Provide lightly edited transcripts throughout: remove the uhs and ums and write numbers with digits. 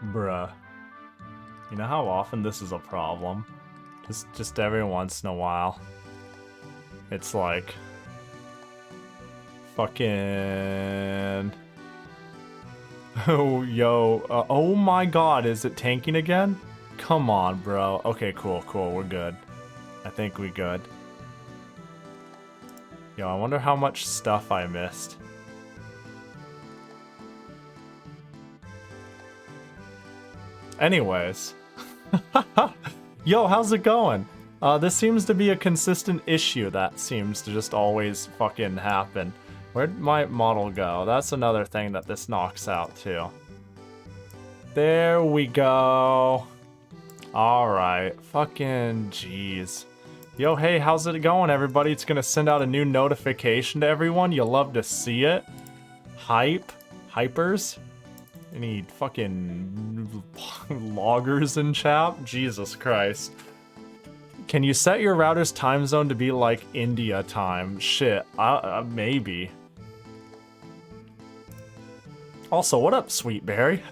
Bruh. You know how often this is a problem? Just every once in a while. It's like... Fucking... Oh, yo. Oh my god, is it tanking again? Come on, bro. Okay, cool, we're good. I think we good. Yo, I wonder how much stuff I missed. Anyways. Yo, how's it going? This seems to be a consistent issue that seems to just always fucking happen. Where'd my model go? That's another thing that this knocks out too. There we go. Alright, fucking jeez. Yo, hey, how's it going, everybody? It's gonna send out a new notification to everyone. You'll love to see it. Hypers? Any fucking loggers in chat? Jesus Christ. Can you set your router's time zone to be like India time? Shit, maybe. Also, what up, Sweetberry?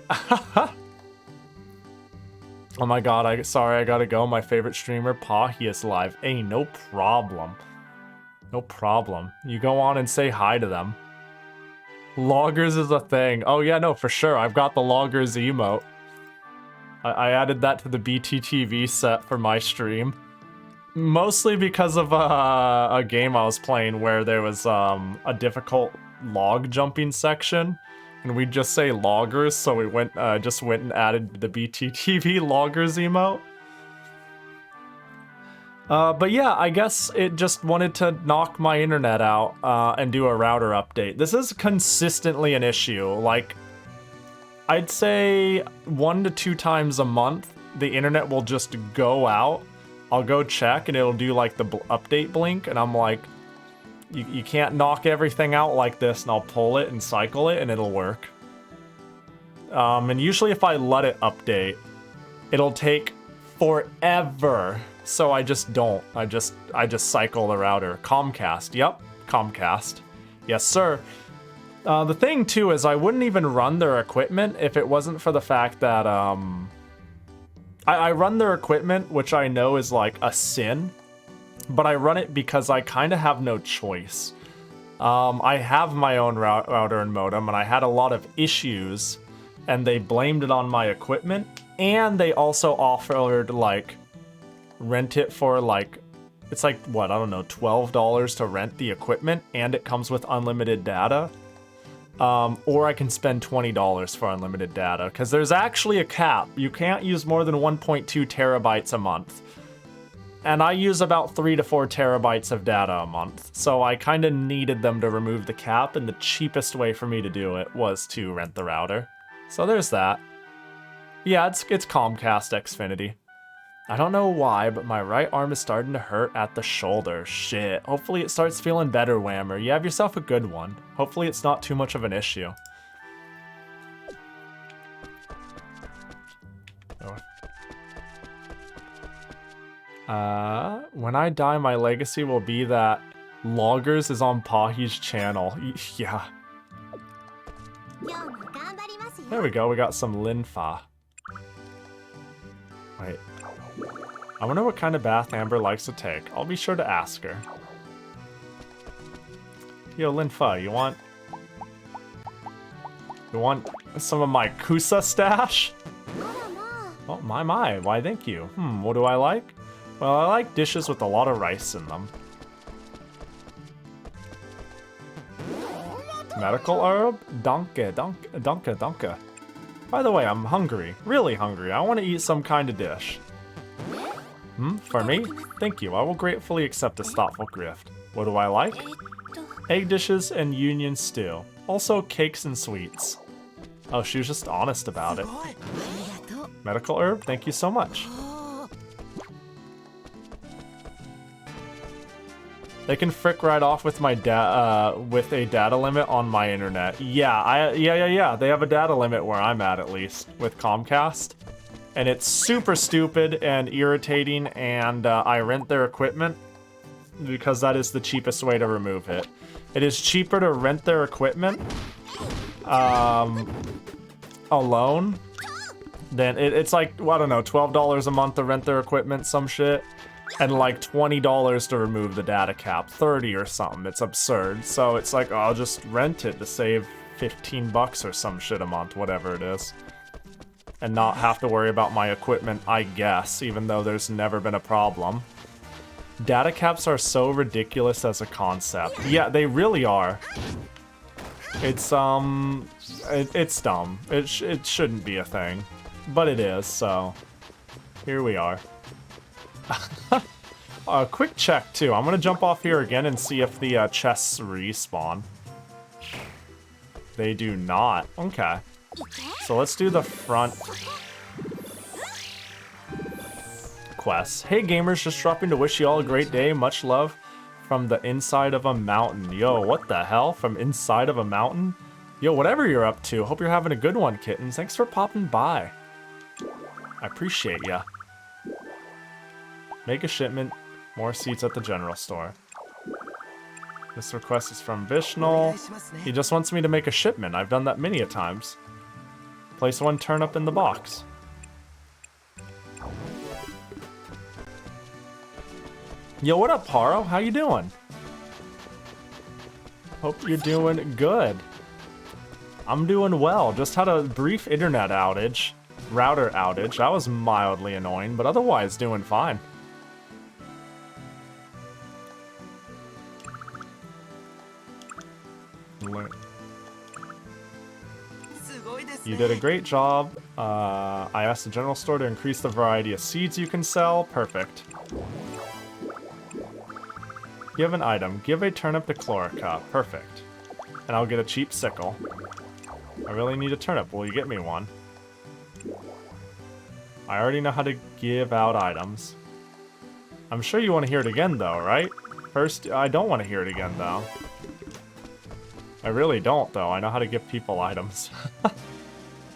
Oh my god, sorry, I gotta go. My favorite streamer, Pahi, is live. Hey, no problem. No problem. You go on and say hi to them. Loggers is a thing. Oh yeah, no, for sure. I've got the loggers emote. I added that to the BTTV set for my stream. Mostly because of a game I was playing where there was a difficult log jumping section. And we'd just say loggers, so we just went and added the BTTV loggers emote. But yeah, I guess it just wanted to knock my internet out and do a router update. This is consistently an issue. Like, I'd say 1 to 2 times a month, the internet will just go out. I'll go check and it'll do like the update blink, and I'm like, you can't knock everything out like this, and I'll pull it and cycle it and it'll work. And usually if I let it update, it'll take forever. So I just don't. I just cycle the router. Comcast. Yep, Comcast. Yes, sir. The thing too is I wouldn't even run their equipment if it wasn't for the fact that I run their equipment, which I know is like a sin, but I run it because I kind of have no choice. I have my own router and modem, and I had a lot of issues, and they blamed it on my equipment, and they also offered like rent it for like, it's like what, I don't know, $12 to rent the equipment, and it comes with unlimited data. Or I can spend $20 for unlimited data, because there's actually a cap. You can't use more than 1.2 terabytes a month. And I use about 3 to 4 terabytes of data a month, so I kind of needed them to remove the cap, and the cheapest way for me to do it was to rent the router. So there's that. Yeah, it's Comcast Xfinity. I don't know why, but my right arm is starting to hurt at the shoulder. Shit. Hopefully it starts feeling better, Whammer. You have yourself a good one. Hopefully it's not too much of an issue. When I die, my legacy will be that Loggers is on Pahi's channel. Yeah. There we go, we got some Linfa. Wait. I wonder what kind of bath Amber likes to take. I'll be sure to ask her. Yo, Linfa, you want some of my Kusa stash? Oh, my. Why, thank you. What do I like? Well, I like dishes with a lot of rice in them. Medical herb? Danke. By the way, I'm hungry. Really hungry. I want to eat some kind of dish. For me? Thank you. I will gratefully accept this thoughtful gift. What do I like? Egg dishes and union stew. Also cakes and sweets. Oh, she was just honest about it. Medical herb? Thank you so much. They can frick right off with my with a data limit on my internet. Yeah, yeah. They have a data limit where I'm at least, with Comcast. And it's super stupid and irritating, and I rent their equipment because that is the cheapest way to remove it. It is cheaper to rent their equipment alone then it's like, well, I don't know, $12 a month to rent their equipment, some shit. And like $20 to remove the data cap, 30 or something. It's absurd. So it's like, oh, I'll just rent it to save 15 bucks or some shit a month, whatever it is. And not have to worry about my equipment, I guess, even though there's never been a problem. Data caps are so ridiculous as a concept. Yeah, they really are. It's dumb. It shouldn't be a thing, but it is, so here we are. A quick check too. I'm gonna jump off here again and see if the chests respawn. They do not. Okay. So let's do the front quests. Hey gamers, just dropping to wish you all a great day. Much love from the inside of a mountain. Yo, what the hell? From inside of a mountain? Yo, whatever you're up to, hope you're having a good one, kittens. Thanks for popping by. I appreciate ya. Make a shipment. More seats at the general store. This request is from Vishnu. He just wants me to make a shipment. I've done that many a times. Place one turnip in the box. Yo, what up, Paro? How you doing? Hope you're doing good. I'm doing well. Just had a brief internet outage. Router outage. That was mildly annoying, but otherwise doing fine. You did a great job. I asked the general store to increase the variety of seeds you can sell. Perfect. Give an item. Give a turnip to Chlorica. Perfect. And I'll get a cheap sickle. I really need a turnip. Will you get me one? I already know how to give out items. I'm sure you want to hear it again though, right? First, I don't want to hear it again though. I really don't though. I know how to give people items.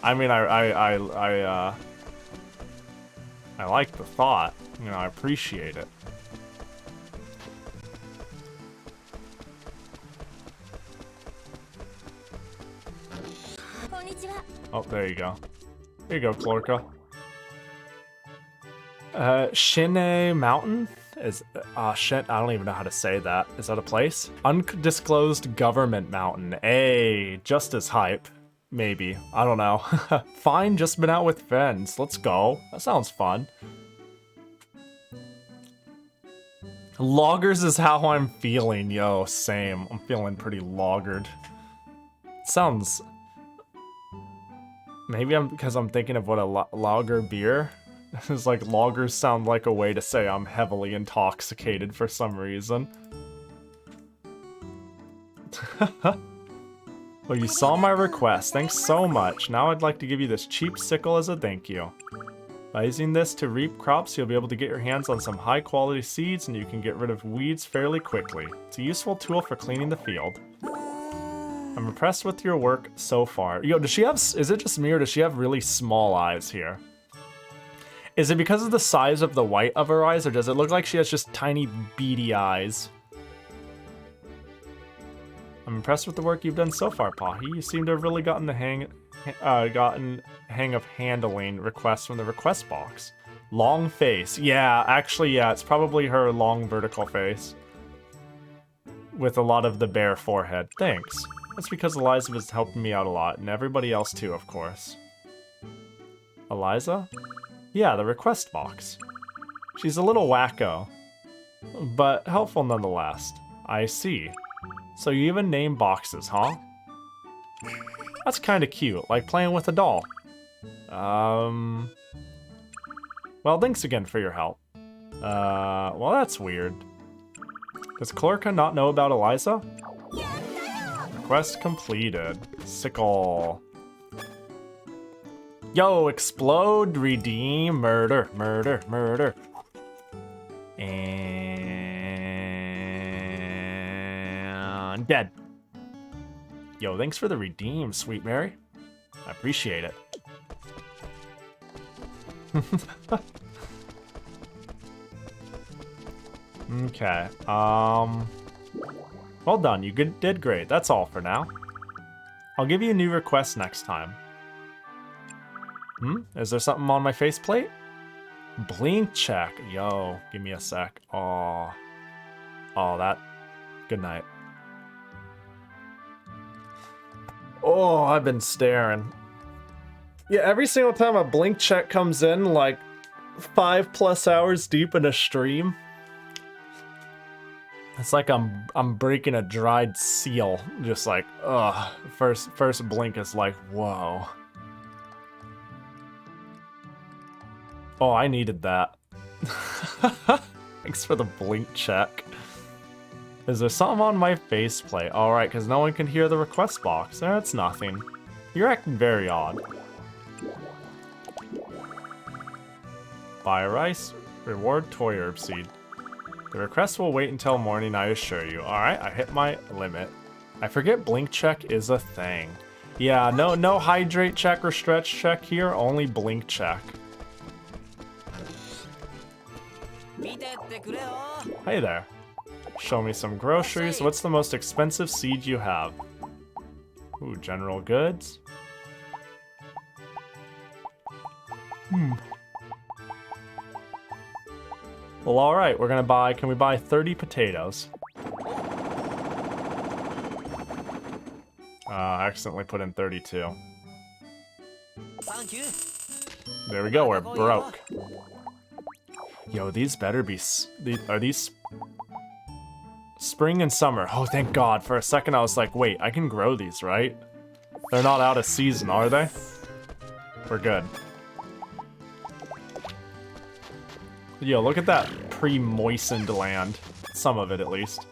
I mean, I like the thought. You know, I appreciate it. Oh, there you go. Here you go, Chlorca. Shine Mountain? Is, shit, I don't even know how to say that. Is that a place? Undisclosed Government Mountain. Hey, just as hype. Maybe. I don't know. Fine, just been out with friends. Let's go. That sounds fun. Loggers is how I'm feeling, yo. Same. I'm feeling pretty loggered. Sounds... Maybe because I'm thinking of what a lager beer. It's like loggers sound like a way to say I'm heavily intoxicated for some reason. Well, you saw my request. Thanks so much. Now I'd like to give you this cheap sickle as a thank you. By using this to reap crops, you'll be able to get your hands on some high-quality seeds, and you can get rid of weeds fairly quickly. It's a useful tool for cleaning the field. I'm impressed with your work so far. Yo, does she have... Is it just me, or does she have really small eyes here? Is it because of the size of the white of her eyes, or does it look like she has just tiny, beady eyes? I'm impressed with the work you've done so far, Pahi. You seem to have really gotten the hang of handling requests from the request box. Long face. Yeah, actually, yeah, it's probably her long vertical face. With a lot of the bare forehead. Thanks. That's because Eliza was helping me out a lot, and everybody else too, of course. Eliza? Yeah, the request box. She's a little wacko, but helpful nonetheless. I see. So you even name boxes, huh? That's kinda cute, like playing with a doll. Well, thanks again for your help. Well, that's weird. Does Chlorca not know about Eliza? Quest completed. Sickle. Yo, explode, redeem, murder, murder, murder. And dead. Yo, thanks for the redeem, Sweet Mary. I appreciate it. Okay, well done, you did great. That's all for now. I'll give you a new request next time. Is there something on my faceplate? Blink check. Yo, give me a sec. Oh, that. Good night. Oh, I've been staring. Yeah, every single time a blink check comes in, like 5+ hours deep in a stream, it's like I'm breaking a dried seal. Just like, ugh. First blink is like, whoa. Oh, I needed that. Thanks for the blink check. Is there something on my faceplate? Alright, because no one can hear the request box. That's nothing. You're acting very odd. Buy rice, reward toy herb seed. The request will wait until morning, I assure you. Alright, I hit my limit. I forget blink check is a thing. Yeah, no hydrate check or stretch check here, only blink check. Hey there. Show me some groceries. What's the most expensive seed you have? Ooh, general goods. Well, alright, we're gonna buy, can we buy 30 potatoes? I accidentally put in 32. Thank you. There we go, we're broke. Yo, these better be, are these spring and summer? Oh, thank God. For a second I was like, wait, I can grow these, right? They're not out of season, are they? We're good. Yo, look at that pre-moistened land. Some of it, at least.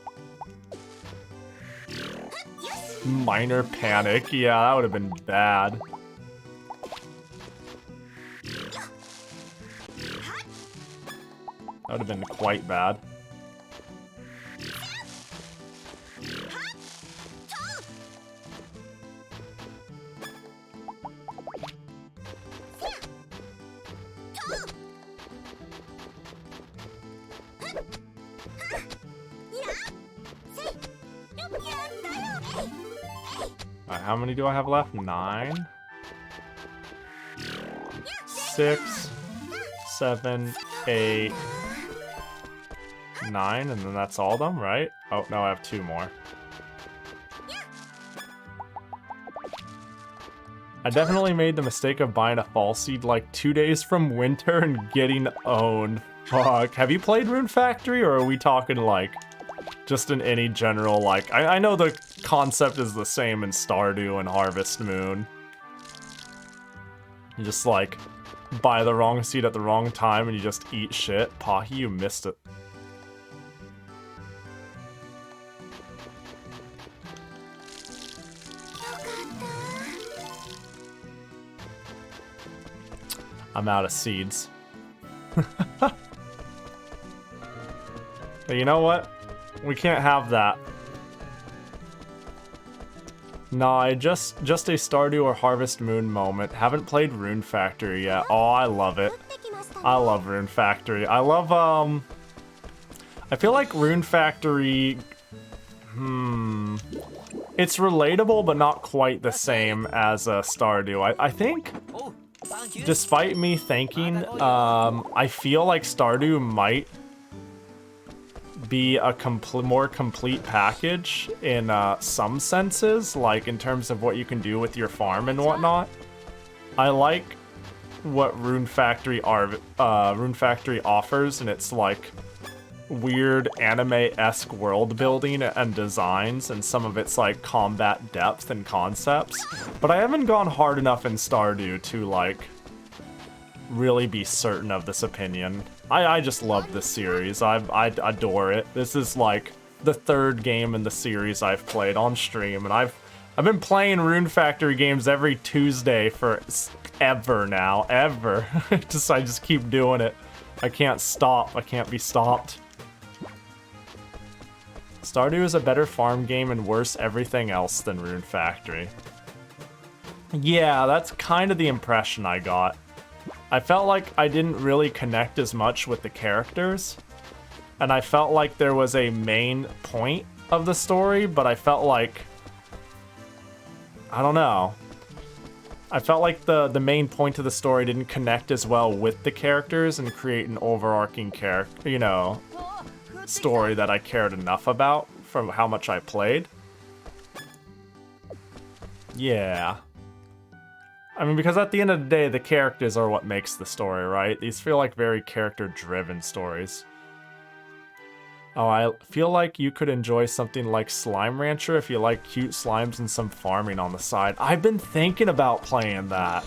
Minor panic. Yeah, that would have been bad. That would have been quite bad. Alright, how many do I have left? 9, 6, 7, 8, 9, and then that's all of them, right? Oh, no, I have 2 more. I definitely made the mistake of buying a fall seed like 2 days from winter and getting owned. Fuck. Have you played Rune Factory, or are we talking like just in any general, like, I know the concept is the same in Stardew and Harvest Moon. You just like buy the wrong seed at the wrong time and you just eat shit. Pahi, you missed it. I'm out of seeds. But you know what? We can't have that. Nah, just a Stardew or Harvest Moon moment. Haven't played Rune Factory yet. Oh, I love it. I love Rune Factory. I love, I feel like Rune Factory... It's relatable, but not quite the same as Stardew. I think, despite me thinking, I feel like Stardew might be a more complete package in some senses, like in terms of what you can do with your farm and whatnot. I like what Rune Factory offers, and it's like weird anime-esque world building and designs, and some of it's like combat depth and concepts. But I haven't gone hard enough in Stardew to like really be certain of this opinion. I just love this series. I adore it. This is like the 3rd game in the series I've played on stream, and I've been playing Rune Factory games every Tuesday for ever now. Ever. I just keep doing it. I can't stop. I can't be stopped. Stardew is a better farm game and worse everything else than Rune Factory. Yeah, that's kind of the impression I got. I felt like I didn't really connect as much with the characters, and I felt like there was a main point of the story, but I felt like, I don't know. I felt like the main point of the story didn't connect as well with the characters and create an overarching character, you know, story that I cared enough about from how much I played. Yeah. I mean, because at the end of the day, the characters are what makes the story, right? These feel like very character-driven stories. Oh, I feel like you could enjoy something like Slime Rancher if you like cute slimes and some farming on the side. I've been thinking about playing that.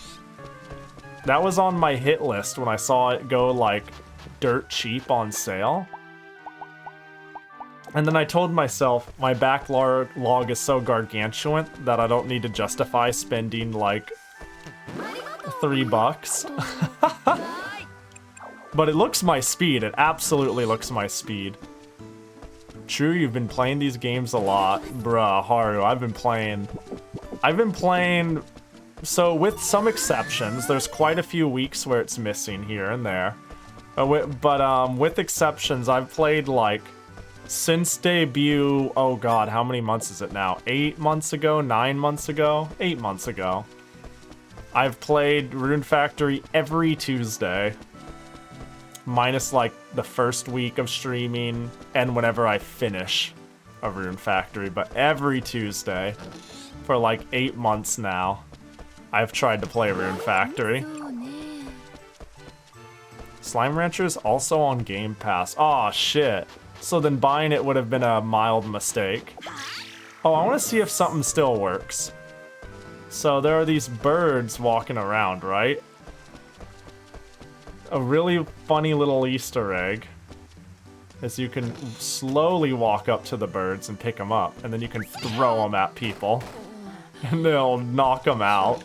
That was on my hit list when I saw it go, like, dirt cheap on sale. And then I told myself my backlog is so gargantuan that I don't need to justify spending, like, $3. But it looks my speed. It absolutely looks my speed. True, you've been playing these games a lot. Bruh, Haru, I've been playing... So, with some exceptions, there's quite a few weeks where it's missing here and there. But with exceptions, I've played, like, since debut... Oh god, how many months is it now? 8 months ago? 9 months ago? 8 months ago. I've played Rune Factory every Tuesday. Minus, like, the first week of streaming and whenever I finish a Rune Factory. But every Tuesday, for like 8 months now, I've tried to play Rune Factory. Slime Rancher is also on Game Pass. Aw, shit. So then buying it would have been a mild mistake. Oh, I want to see if something still works. So there are these birds walking around, right? A really funny little Easter egg is you can slowly walk up to the birds and pick them up, and then you can throw them at people, and they'll knock them out,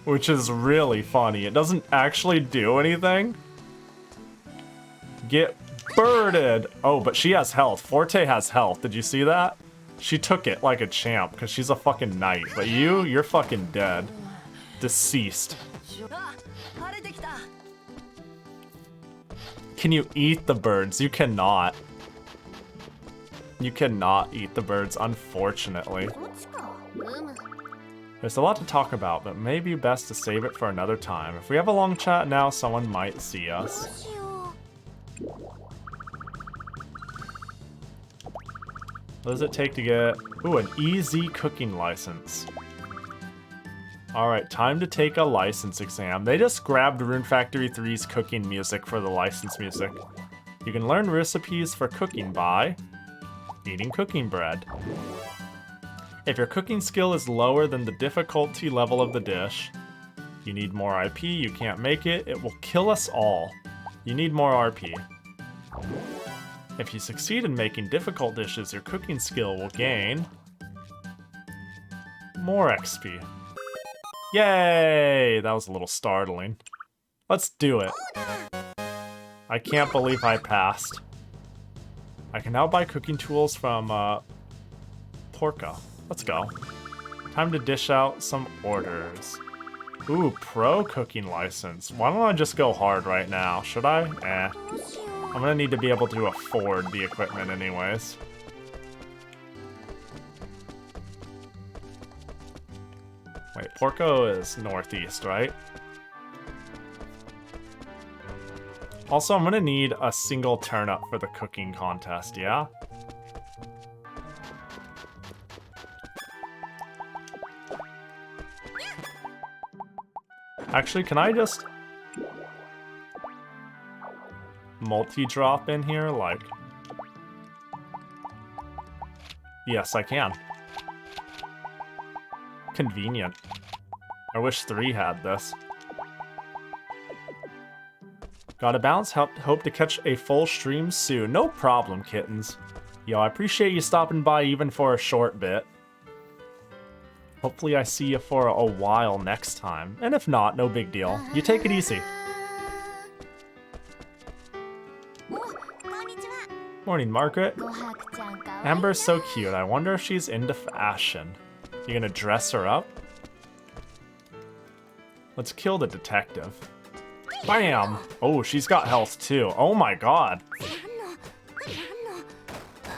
which is really funny. It doesn't actually do anything. Get birded! Oh, but she has health. Forte has health. Did you see that? She took it like a champ, because she's a fucking knight. But you're fucking dead. Deceased. Can you eat the birds? You cannot. You cannot eat the birds, unfortunately. There's a lot to talk about, but maybe best to save it for another time. If we have a long chat now, someone might see us. What does it take to get... Ooh, an easy cooking license. Alright, time to take a license exam. They just grabbed Rune Factory 3's cooking music for the license music. You can learn recipes for cooking by eating cooking bread. If your cooking skill is lower than the difficulty level of the dish, you need more IP, you can't make it, it will kill us all. You need more RP. If you succeed in making difficult dishes, your cooking skill will gain more XP. Yay! That was a little startling. Let's do it. I can't believe I passed. I can now buy cooking tools from Porca. Let's go. Time to dish out some orders. Ooh, pro cooking license. Why don't I just go hard right now? Should I? Eh. I'm gonna need to be able to afford the equipment anyways. Wait, Porco is northeast, right? Also, I'm gonna need a single turnip for the cooking contest, yeah? Actually, can I just multi-drop in here, like... Yes, I can. Convenient. I wish 3 had this. Gotta bounce, hope to catch a full stream soon. No problem, kittens. Yo, I appreciate you stopping by even for a short bit. Hopefully I see you for a while next time. And if not, no big deal. You take it easy. Morning, Margaret. Amber's so cute. I wonder if she's into fashion. You gonna dress her up? Let's kill the detective. Bam! Oh, she's got health too. Oh my god.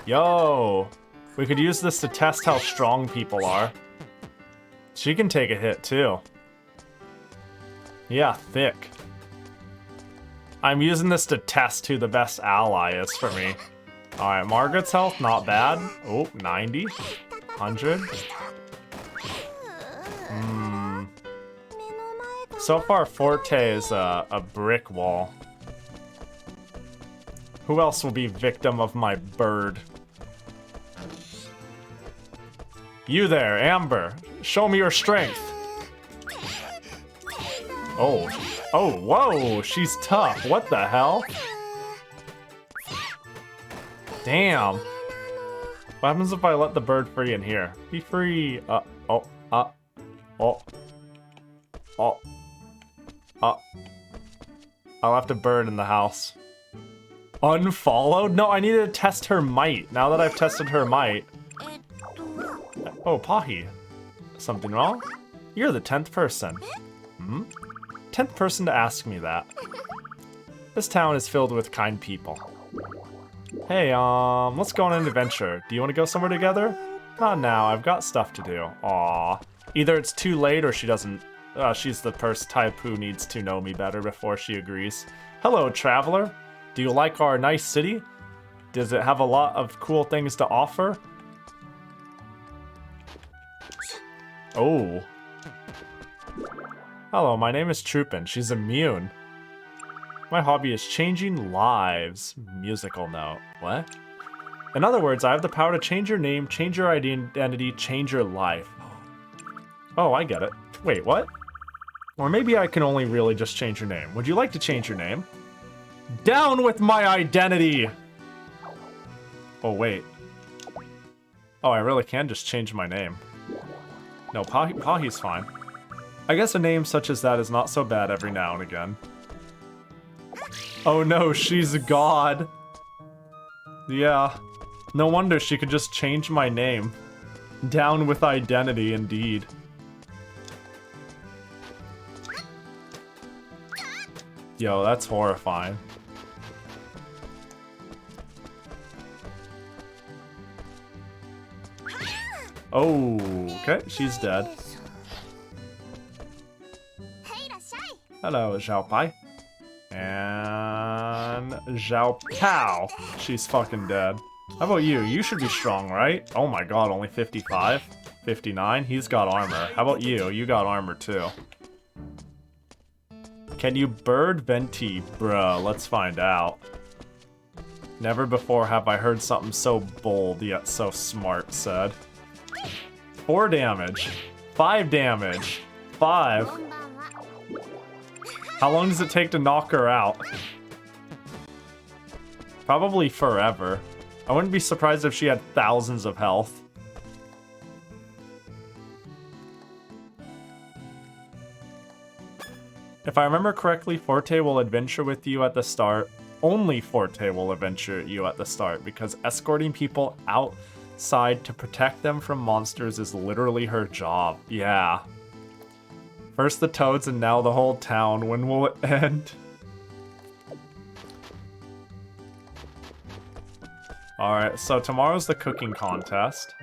Yo! We could use this to test how strong people are. She can take a hit too. Yeah, thick. I'm using this to test who the best ally is for me. Alright, Margaret's health, not bad. Oh, 90. 100. So far, Forte is a brick wall. Who else will be victim of my bird? You there, Amber. Show me your strength. Oh. Oh, whoa. She's tough. What the hell? Damn. What happens if I let the bird free in here? Be free. Oh. I left a bird in the house. Unfollowed? No, I needed to test her might. Now that I've tested her might. Oh, Pahi. Something wrong? You're the 10th person. 10th person to ask me that. This town is filled with kind people. Hey, let's go on an adventure. Do you want to go somewhere together? Not now, I've got stuff to do. Aw. Either it's too late or she doesn't... she's the first type who needs to know me better before she agrees. Hello, traveler. Do you like our nice city? Does it have a lot of cool things to offer? Oh. Hello, my name is Troopin. She's immune. My hobby is changing lives. Musical note. What? In other words, I have the power to change your name, change your identity, change your life. Oh, I get it. Wait, what? Or maybe I can only really just change your name. Would you like to change your name? Down with my identity! Oh, wait. Oh, I really can just change my name. No, Pahi's fine. I guess a name such as that is not so bad every now and again. Oh no, she's a god. Yeah. No wonder she could just change my name. Down with identity, indeed. Yo, that's horrifying. Oh, okay, she's dead. Hello, Zhao Pai. And Zhao Pao. She's fucking dead. How about you? You should be strong, right? Oh my god, only 55? 59? He's got armor. How about you? You got armor too. Can you bird Venti? Bruh, let's find out. Never before have I heard something so bold yet so smart said. 4 damage. 5 damage. 5. How long does it take to knock her out? Probably forever. I wouldn't be surprised if she had thousands of health. If I remember correctly, Forte will adventure with you at the start. Only Forte will adventure you at the start, because escorting people outside to protect them from monsters is literally her job. Yeah. First the toads and now the whole town. When will it end? Alright, so tomorrow's the cooking contest.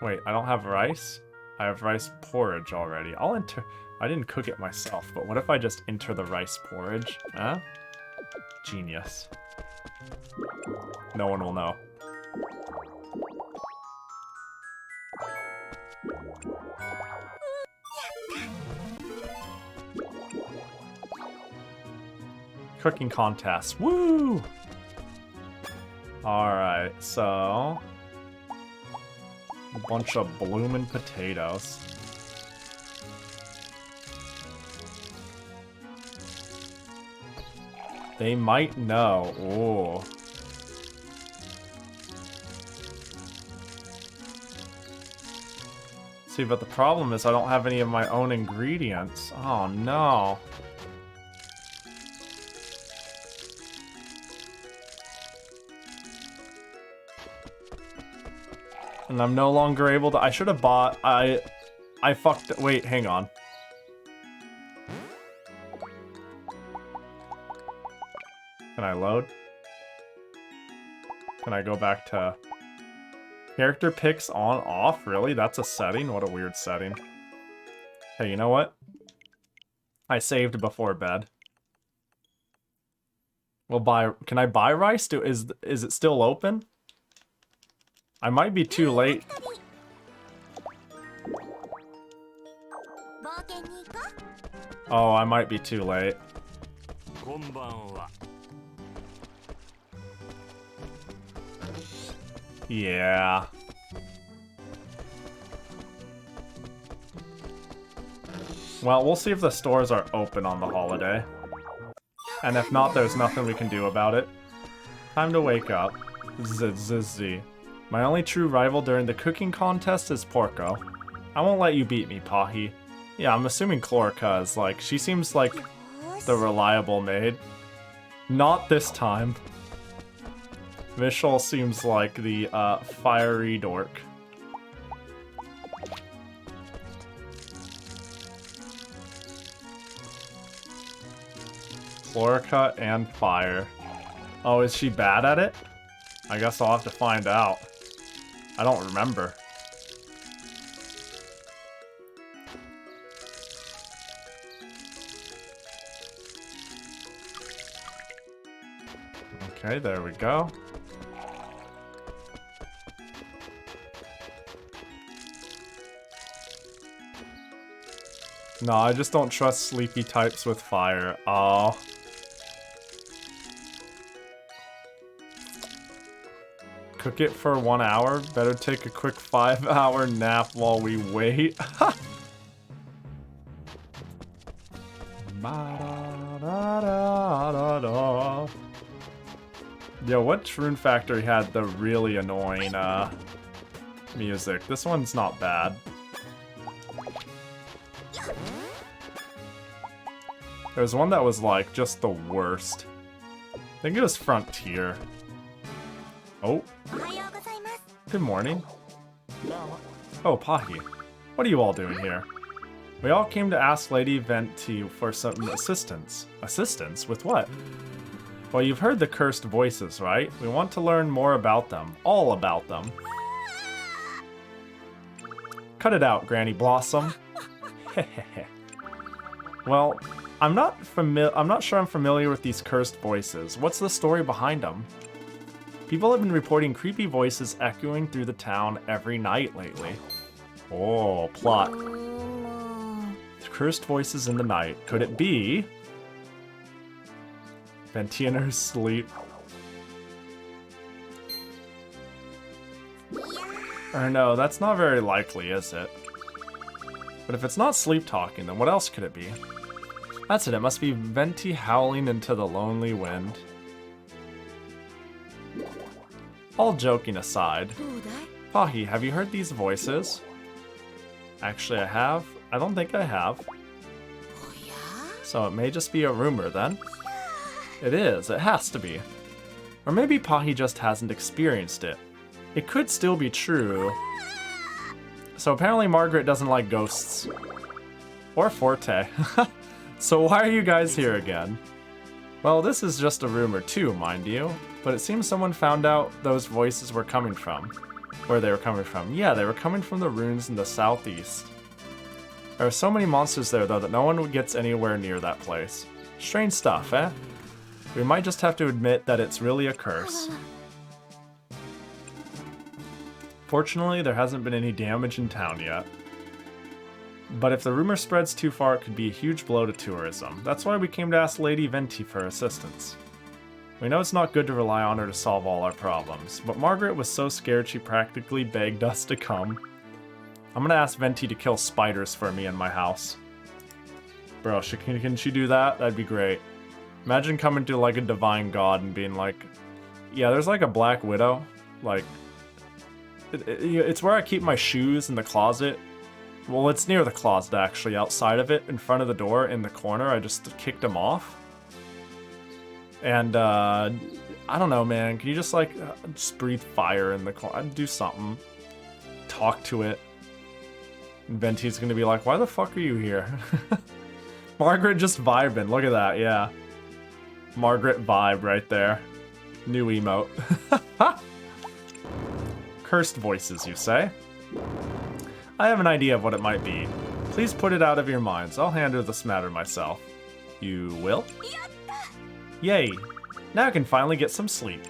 Wait, I don't have rice? I have rice porridge already. I'll enter... I didn't cook it myself, but what if I just enter the rice porridge? Huh? Genius. No one will know. Cooking contest. Woo! Alright, so... a bunch of bloomin' potatoes. They might know. Ooh. See, but the problem is I don't have any of my own ingredients. Oh no. And I'm no longer able to... I should have bought... I fucked... Wait, hang on. Can I load? Can I go back to... Character picks on, off? Really? That's a setting? What a weird setting. Hey, you know what? I saved before bed. We'll buy... Can I buy rice? Is it still open? I might be too late. Oh, I might be too late. Yeah. Well, we'll see if the stores are open on the holiday. And if not, there's nothing we can do about it. Time to wake up. Zzz. My only true rival during the cooking contest is Porco. I won't let you beat me, Pahi. Yeah, I'm assuming Chlorica is like... She seems like the reliable maid. Not this time. Vishal seems like the fiery dork. Chlorica and fire. Oh, is she bad at it? I guess I'll have to find out. I don't remember. Okay, there we go. No, I just don't trust sleepy types with fire. Oh. Cook it for 1 hour? Better take a quick 5-hour nap while we wait. Yo, what Rune Factory had the really annoying music? This one's not bad. There was one that was like just the worst. I think it was Frontier. Oh. Good morning. Oh, Pahi. What are you all doing here? We all came to ask Lady Venti for some assistance. Assistance? With what? Well, you've heard the cursed voices, right? We want to learn more about them. All about them. Cut it out, Granny Blossom. Well, I'm not sure I'm familiar with these cursed voices. What's the story behind them? People have been reporting creepy voices echoing through the town every night lately. Oh, plot. Cursed voices in the night. Could it be Venti in her sleep? Or no, that's not very likely, is it? But if it's not sleep talking, then what else could it be? That's it, it must be Venti howling into the lonely wind. All joking aside, Pahi, have you heard these voices? Actually, I have. I don't think I have. So it may just be a rumor then. It is, it has to be. Or maybe Pahi just hasn't experienced it. It could still be true. So apparently Margaret doesn't like ghosts. Or Forte. So why are you guys here again? Well, this is just a rumor too, mind you. But it seems someone found out those voices were coming from. Where they were coming from. Yeah, they were coming from the ruins in the southeast. There are so many monsters there, though, that no one gets anywhere near that place. Strange stuff, eh? We might just have to admit that it's really a curse. Fortunately, there hasn't been any damage in town yet. But if the rumor spreads too far, it could be a huge blow to tourism. That's why we came to ask Lady Venti for assistance. We know it's not good to rely on her to solve all our problems, but Margaret was so scared she practically begged us to come. I'm gonna ask Venti to kill spiders for me in my house. Bro, can she do that? That'd be great. Imagine coming to like a divine god and being like, yeah, there's like a black widow. Like, it's where I keep my shoes in the closet. Well, it's near the closet actually, outside of it, in front of the door, in the corner. I just kicked them off. And, I don't know, man. Can you just like, just breathe fire in the corner? Do something. Talk to it. And Venti's gonna be like, why the fuck are you here? Margaret just vibing. Look at that, yeah. Margaret vibe right there. New emote. Cursed voices, you say? I have an idea of what it might be. Please put it out of your minds. I'll handle this matter myself. You will? Yay! Now I can finally get some sleep.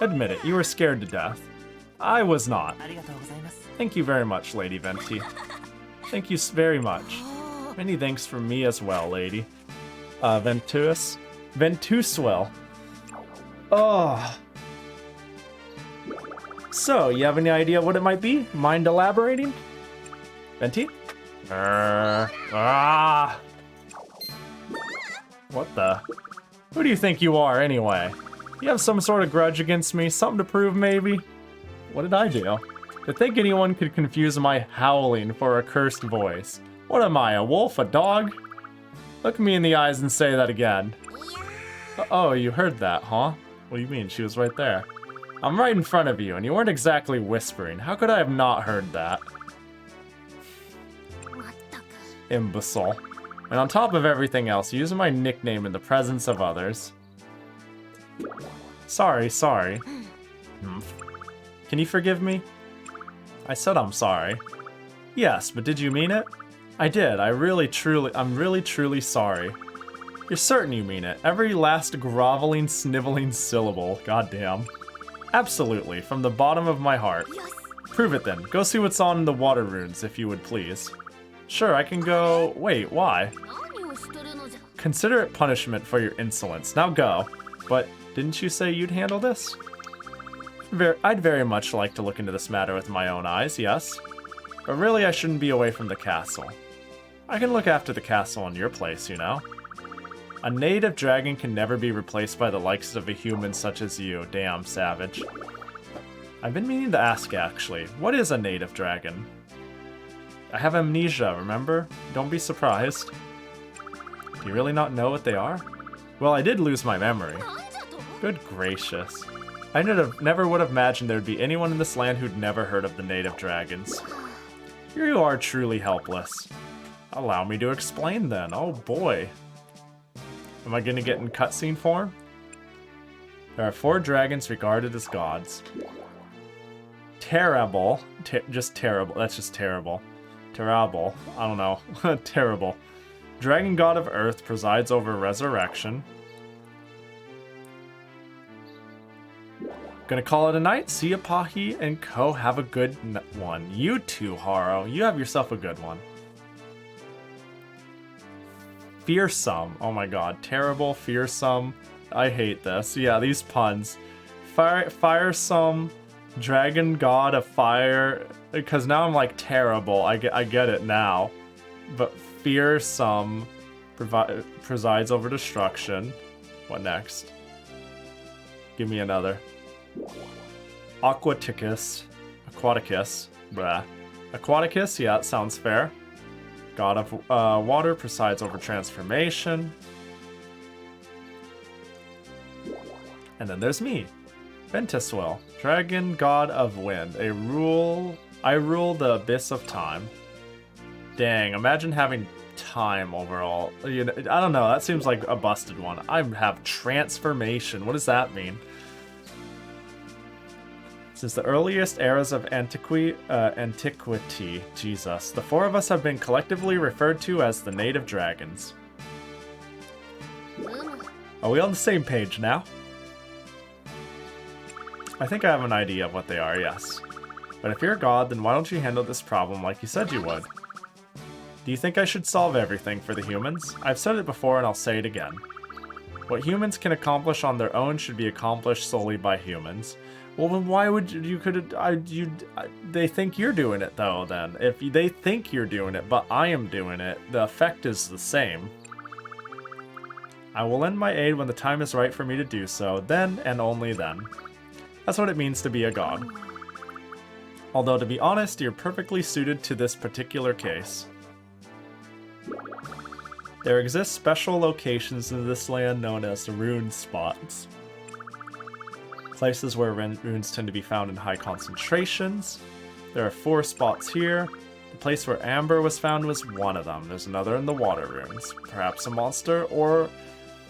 Admit it, you were scared to death. I was not. Thank you very much, Lady Venti. Thank you very much. Many thanks from me as well, lady. Ventuswell. Oh. So, you have any idea what it might be? Mind elaborating? Venti? What the? Who do you think you are, anyway? You have some sort of grudge against me? Something to prove, maybe? What did I do? To think anyone could confuse my howling for a cursed voice. What am I, a wolf, a dog? Look me in the eyes and say that again. Oh, you heard that, huh? What do you mean? She was right there. I'm right in front of you, and you weren't exactly whispering. How could I have not heard that? Imbecile. And on top of everything else, using my nickname in the presence of others. Sorry. Can you forgive me? I said I'm sorry. Yes, but did you mean it? I did. I'm really truly sorry. You're certain you mean it? Every last groveling, sniveling syllable. Goddamn. Absolutely, from the bottom of my heart. Prove it then. Go see what's on the water runes, if you would please. Sure, I can go... Wait, why? Consider it punishment for your insolence. Now go. But didn't you say you'd handle this? I'd very much like to look into this matter with my own eyes, yes. But really, I shouldn't be away from the castle. I can look after the castle in your place, you know. A native dragon can never be replaced by the likes of a human such as you. Damn, savage. I've been meaning to ask, actually. What is a native dragon? I have amnesia, remember? Don't be surprised. Do you really not know what they are? Well, I did lose my memory. Good gracious. I never would have imagined there'd be anyone in this land who'd never heard of the native dragons. Here you are truly helpless. Allow me to explain then. Oh boy. Am I gonna get in cutscene form? There are 4 dragons regarded as gods. Terrible. Just terrible. That's just terrible. Terrible. I don't know. Terrible. Dragon god of earth presides over resurrection. Gonna call it a night. See ya, Pahi and Co. Have a good one. You too, Haro. You have yourself a good one. Fearsome. Oh my god. Terrible, fearsome. I hate this. Yeah, these puns. Firesome. Dragon god of fire. Because now I'm like terrible. I get it now. But fearsome presides over destruction. What next? Give me another. Aquaticus. Bruh. Aquaticus, yeah, that sounds fair. God of water presides over transformation. And then there's me. Ventuswell, dragon god of wind. I rule the abyss of time. Dang, imagine having time overall. You know, I don't know, that seems like a busted one. I have transformation. What does that mean? Since the earliest eras of antiquity, Jesus, the 4 of us have been collectively referred to as the native dragons. Are we on the same page now? I think I have an idea of what they are, yes. But if you're a god, then why don't you handle this problem like you said you would? Do you think I should solve everything for the humans? I've said it before and I'll say it again. What humans can accomplish on their own should be accomplished solely by humans. Well, then why would they think you're doing it, though, then? If they think you're doing it, but I am doing it, the effect is the same. I will lend my aid when the time is right for me to do so, then and only then. That's what it means to be a god. Although, to be honest, you're perfectly suited to this particular case. There exist special locations in this land known as rune spots. Places where runes tend to be found in high concentrations. There are 4 spots here. The place where amber was found was one of them. There's another in the water runes. Perhaps a monster or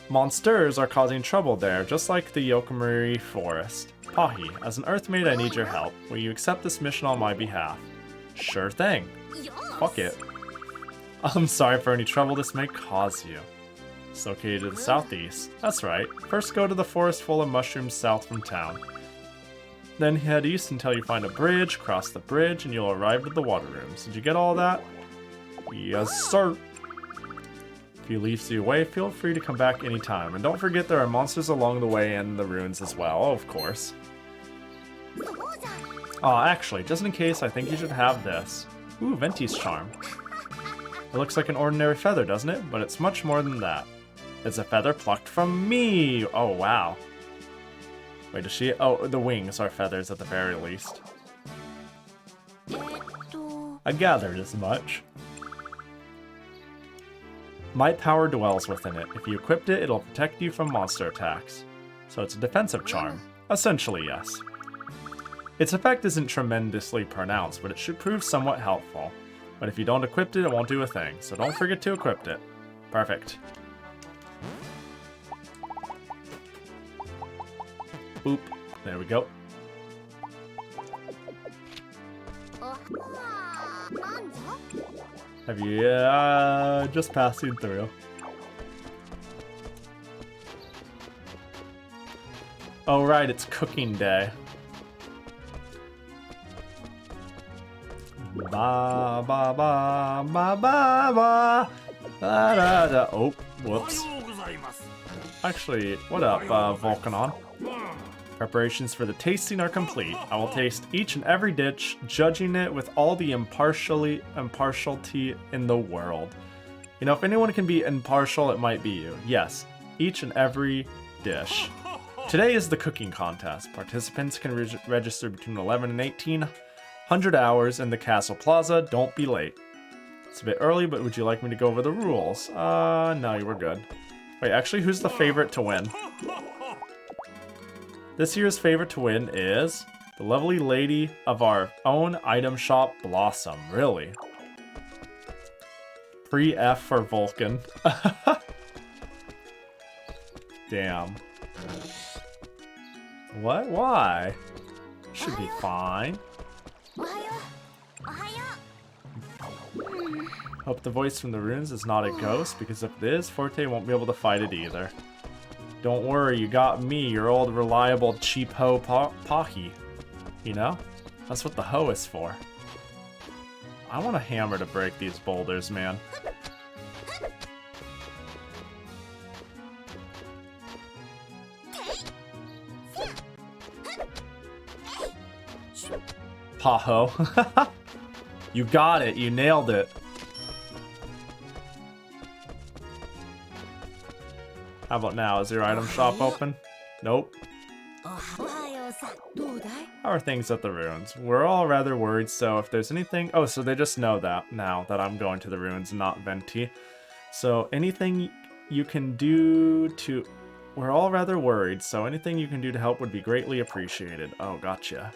monsters are causing trouble there, just like the Yokomuri forest. Pahi, as an earthmaid, I need your help. Will you accept this mission on my behalf? Sure thing. Fuck it. I'm sorry for any trouble this may cause you. It's located to the southeast. That's right. First go to the forest full of mushrooms south from town. Then head east until you find a bridge, cross the bridge, and you'll arrive at the water rooms. Did you get all that? Yes, sir. If you leave the way, feel free to come back anytime. And don't forget there are monsters along the way and the ruins as well, of course. Actually, just in case, I think you should have this. Ooh, Venti's charm. It looks like an ordinary feather, doesn't it? But it's much more than that. It's a feather plucked from me! Oh, wow. Wait, does she? Oh, the wings are feathers at the very least. I gathered as much. My power dwells within it. If you equipped it, it'll protect you from monster attacks. So it's a defensive charm. Essentially, yes. Its effect isn't tremendously pronounced, but it should prove somewhat helpful. But if you don't equip it, it won't do a thing, so don't forget to equip it. Perfect. Boop. There we go. Have you... just passing through. Oh right, it's cooking day. Ba ba ba ba ba ba da da da. Oh, whoops. Actually, what up, Volcanon? Preparations for the tasting are complete. I will taste each and every dish, judging it with all the impartiality in the world. You know, if anyone can be impartial, it might be you. Yes, each and every dish. Today is the cooking contest. Participants can register between 11 and 1800 hours in the Castle Plaza. Don't be late. It's a bit early, but would you like me to go over the rules? No, you were good. Wait, actually, who's the favorite to win? This year's favorite to win is the lovely lady of our own item shop, Blossom. Really? Pre-F for Vulcan. Damn. What? Why? Should be fine. Hope the voice from the runes is not a ghost, because if it is, Forte won't be able to fight it either. Don't worry, you got me, your old reliable cheap hoe Pahi. You know? That's what the hoe is for. I want a hammer to break these boulders, man. Paho. You got it, you nailed it. How about now? Is your item shop open? Nope. How are things at the ruins? We're all rather worried, so if there's anything... Oh, so they just know that now that I'm going to the ruins, not Venti. So anything you can do to... We're all rather worried, so anything you can do to help would be greatly appreciated. Oh, gotcha.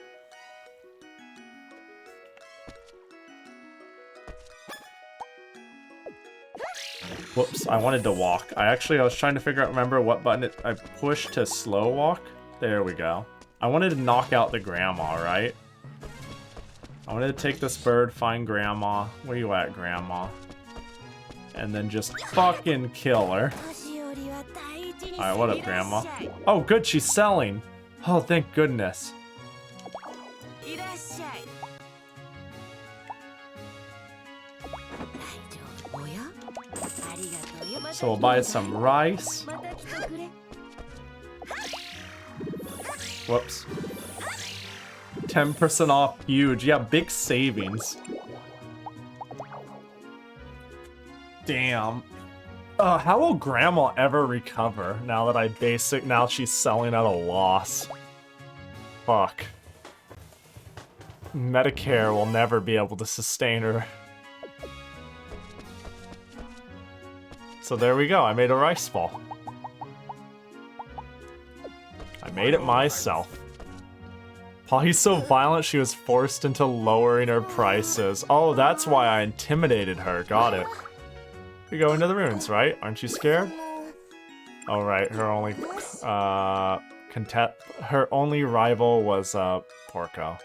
Whoops, I wanted to walk. I was trying to remember what button I pushed to slow walk. There we go. I wanted to knock out the grandma, right? I wanted to take this bird, find grandma. Where you at, grandma? And then just fucking kill her. Alright, what up, grandma? Oh, good, she's selling. Oh, thank goodness. So we'll buy some rice. Whoops. 10% off, huge. Yeah, big savings. Damn. How will grandma ever recover now that now she's selling at a loss? Fuck. Medicare will never be able to sustain her. So there we go, I made a rice ball. I made it myself. Pahi's so violent she was forced into lowering her prices. Oh, that's why I intimidated her, got it. You're going to the ruins, right? Aren't you scared? Oh right, her only rival was Porco.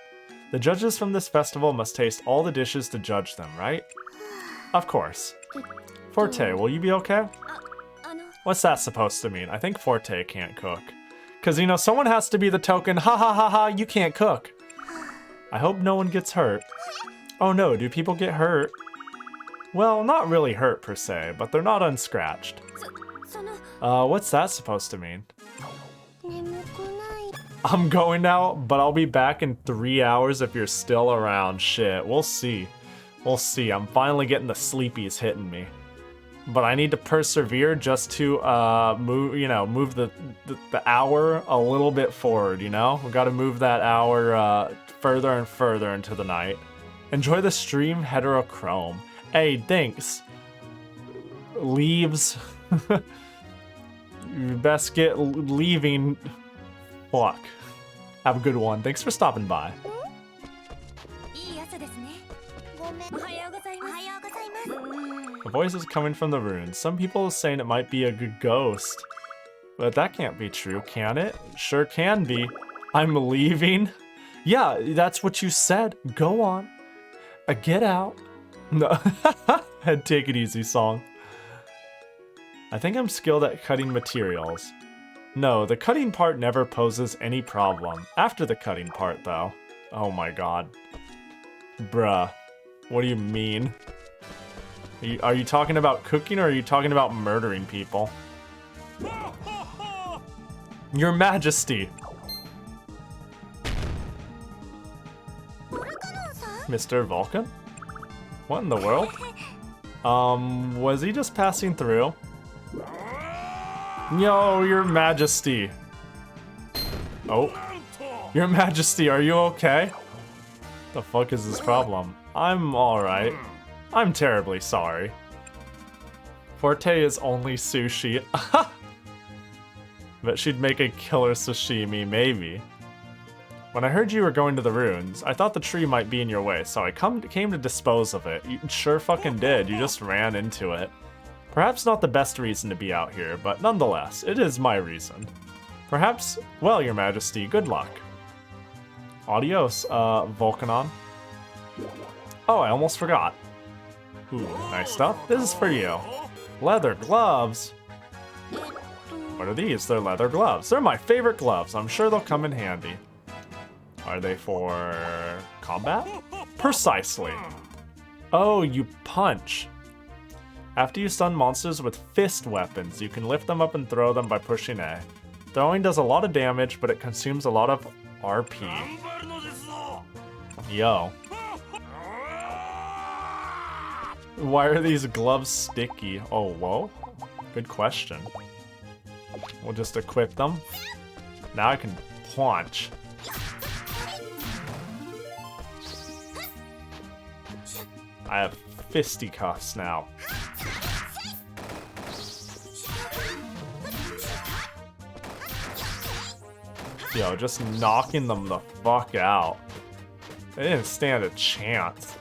The judges from this festival must taste all the dishes to judge them, right? Of course. Forte, will you be okay? What's that supposed to mean? I think Forte can't cook. Because, you know, someone has to be the token, ha ha ha ha, you can't cook. I hope no one gets hurt. Oh no, do people get hurt? Well, not really hurt per se, but they're not unscratched. What's that supposed to mean? I'm going now, but I'll be back in 3 hours if you're still around. Shit, we'll see. We'll see. I'm finally getting the sleepies hitting me. But I need to persevere just to move the hour a little bit forward, you know? We gotta move that hour further and further into the night. Enjoy the stream, heterochrome. Hey, thanks. Leaves. You best get leaving. Fuck. Have a good one. Thanks for stopping by. The voice is coming from the ruins. Some people are saying it might be a good ghost. But that can't be true, can it? Sure can be. I'm leaving. Yeah, that's what you said. Go on. Get out. No. Had Take It Easy song. I think I'm skilled at cutting materials. No, the cutting part never poses any problem. After the cutting part, though. Oh my god. Bruh. What do you mean? Are you talking about cooking or are you talking about murdering people? Your Majesty! Mr. Vulcan? What in the world? Was he just passing through? Yo, Your Majesty! Oh. Your Majesty, are you okay? The fuck is his problem? I'm alright. I'm terribly sorry. Forte is only sushi. Bet she'd make a killer sashimi, maybe. When I heard you were going to the ruins, I thought the tree might be in your way, so I came to dispose of it. You sure fucking did, you just ran into it. Perhaps not the best reason to be out here, but nonetheless, it is my reason. Perhaps, well, Your Majesty, good luck. Adios, Vulcanon. Oh, I almost forgot. Ooh, nice stuff. This is for you. Leather gloves. What are these? They're leather gloves. They're my favorite gloves. I'm sure they'll come in handy. Are they for combat? Precisely. Oh, you punch. After you stun monsters with fist weapons, you can lift them up and throw them by pushing A. Throwing does a lot of damage, but it consumes a lot of RP. Yo. Why are these gloves sticky? Oh, whoa. Good question. We'll just equip them. Now I can punch. I have fisticuffs now. Yo, just knocking them the fuck out. They didn't stand a chance.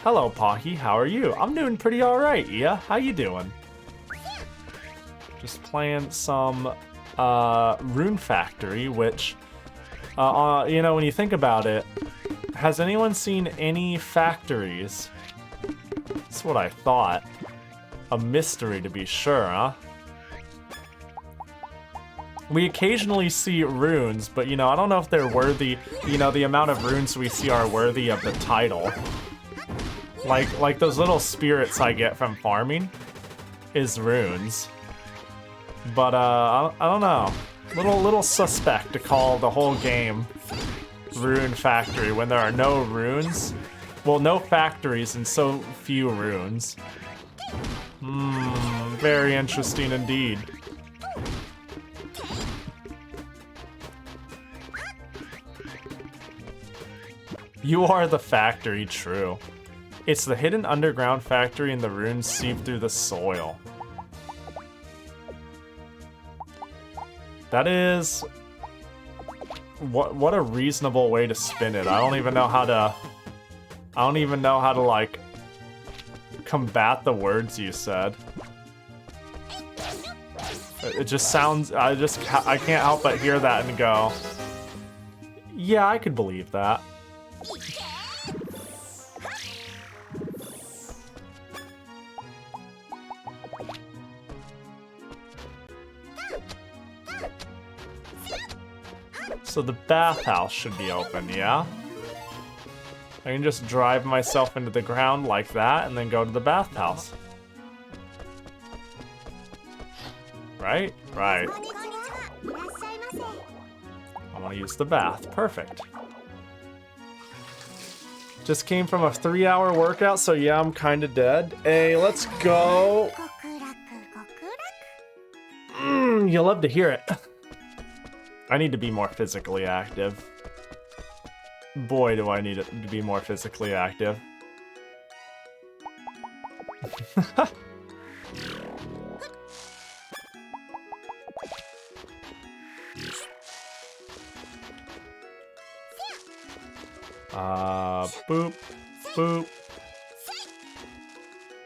Hello, Pahi. How are you? I'm doing pretty alright, yeah? How you doing? Just playing some Rune Factory, which, you know, when you think about it, has anyone seen any factories? That's what I thought. A mystery to be sure, huh? We occasionally see runes, but, you know, I don't know if they're worthy, you know, the amount of runes we see are worthy of the title. Like those little spirits I get from farming is runes. But, I don't know. Little suspect to call the whole game Rune Factory when there are no runes. Well, no factories and so few runes. Very interesting indeed. You are the factory, true. It's the hidden underground factory and the runes seep through the soil. That is... What a reasonable way to spin it. I don't even know how to, like, combat the words you said. It just sounds... I can't help but hear that and go... Yeah, I could believe that. So the bathhouse should be open, yeah? I can just drive myself into the ground like that and then go to the bathhouse. Right? Right. I want to use the bath. Perfect. Just came from a 3-hour workout, so yeah, I'm kind of dead. Hey, let's go. You'll love to hear it. I need to be more physically active. Boy, do I need it to be more physically active. Boop, boop.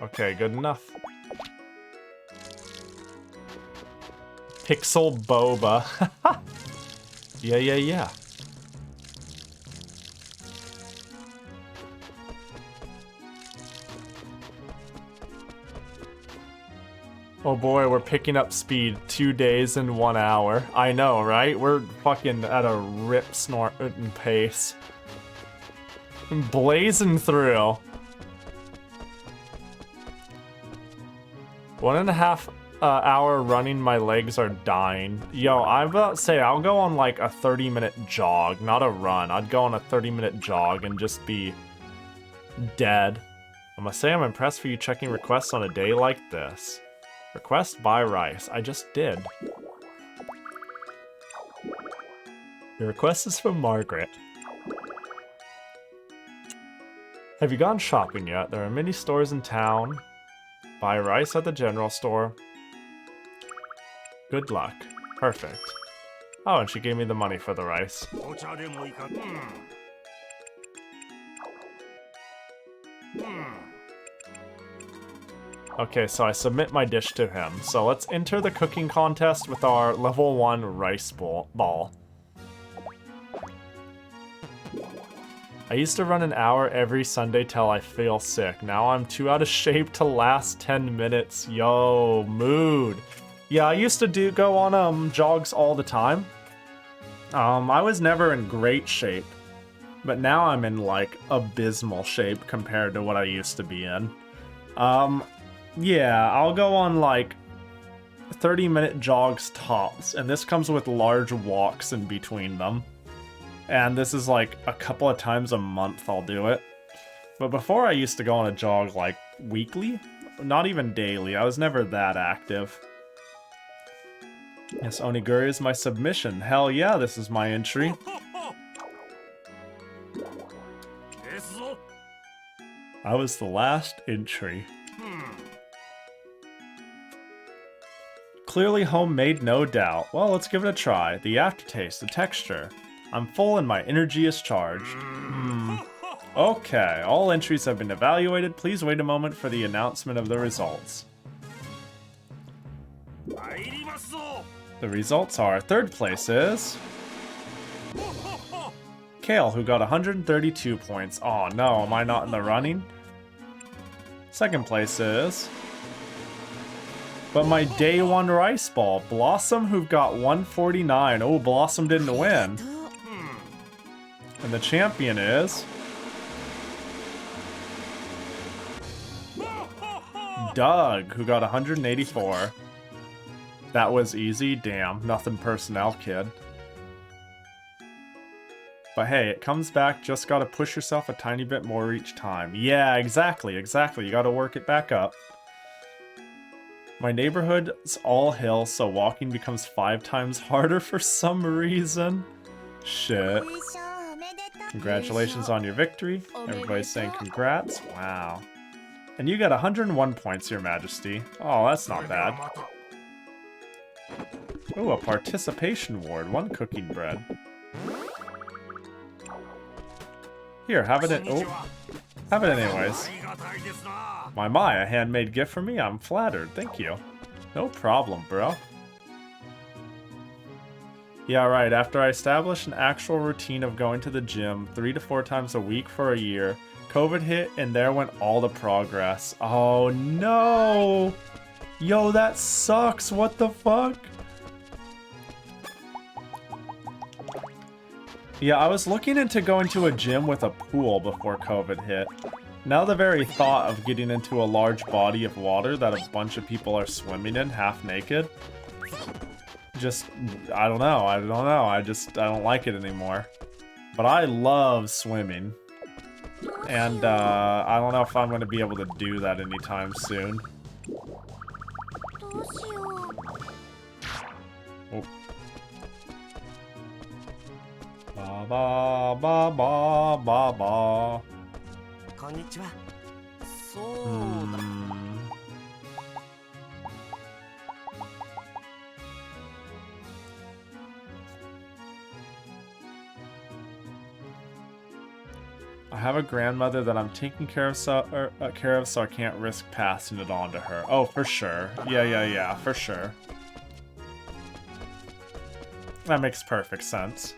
Okay, good enough. Pixel boba. Yeah. Oh boy, we're picking up speed 2 days and 1 hour. I know, right? We're fucking at a rip snorting pace. Blazing through. 1.5 hour running, my legs are dying. Yo, I'm about to say I'll go on like a 30-minute jog, not a run. I'd go on a 30-minute jog and just be dead. I must say I'm impressed for you checking requests on a day like this. Request buy rice. I just did. Your request is from Margaret. Have you gone shopping yet? There are many stores in town. Buy rice at the general store. Good luck. Perfect. Oh, and she gave me the money for the rice. Okay, so I submit my dish to him. So let's enter the cooking contest with our level 1 rice ball. I used to run an hour every Sunday till I feel sick. Now I'm too out of shape to last 10 minutes. Yo, mood. Yeah, I used to go on jogs all the time. I was never in great shape, but now I'm in like abysmal shape compared to what I used to be in. Yeah, I'll go on like 30-minute jogs tops, and this comes with large walks in between them. And this is like a couple of times a month I'll do it. But before I used to go on a jog like weekly, not even daily. I was never that active. Yes, Onigiri is my submission. Hell yeah, this is my entry. I was the last entry. Clearly homemade, no doubt. Well, let's give it a try. The aftertaste, the texture. I'm full and my energy is charged. Okay, all entries have been evaluated. Please wait a moment for the announcement of the results. The results are, third place is Kale, who got 132 points. Oh no, am I not in the running? Second place is, but my day 1 rice ball, Blossom, who got 149. Oh, Blossom didn't win. And the champion is Doug, who got 184. That was easy. Damn, nothing personnel, kid. But hey, it comes back. Just gotta push yourself a tiny bit more each time. Yeah, exactly. You gotta work it back up. My neighborhood's all hill, so walking becomes 5 times harder for some reason. Shit. Congratulations on your victory. Everybody's saying congrats. Wow. And you got 101 points, Your Majesty. Oh, that's not bad. Ooh, a participation ward. 1 cooking bread. Here, have it anyways. My, a handmade gift for me? I'm flattered. Thank you. No problem, bro. Yeah, right. After I established an actual routine of going to the gym 3 to 4 times a week for a year, COVID hit and there went all the progress. Oh no! Yo, that sucks. What the fuck? Yeah, I was looking into going to a gym with a pool before COVID hit. Now the very thought of getting into a large body of water that a bunch of people are swimming in half naked, just, I don't know, I don't like it anymore. But I love swimming. And I don't know if I'm going to be able to do that anytime soon. Oh. Ba ba ba ba ba ba. Konnichiwa. I have a grandmother that I'm taking care of, so I can't risk passing it on to her. Oh, for sure. Yeah, for sure. That makes perfect sense.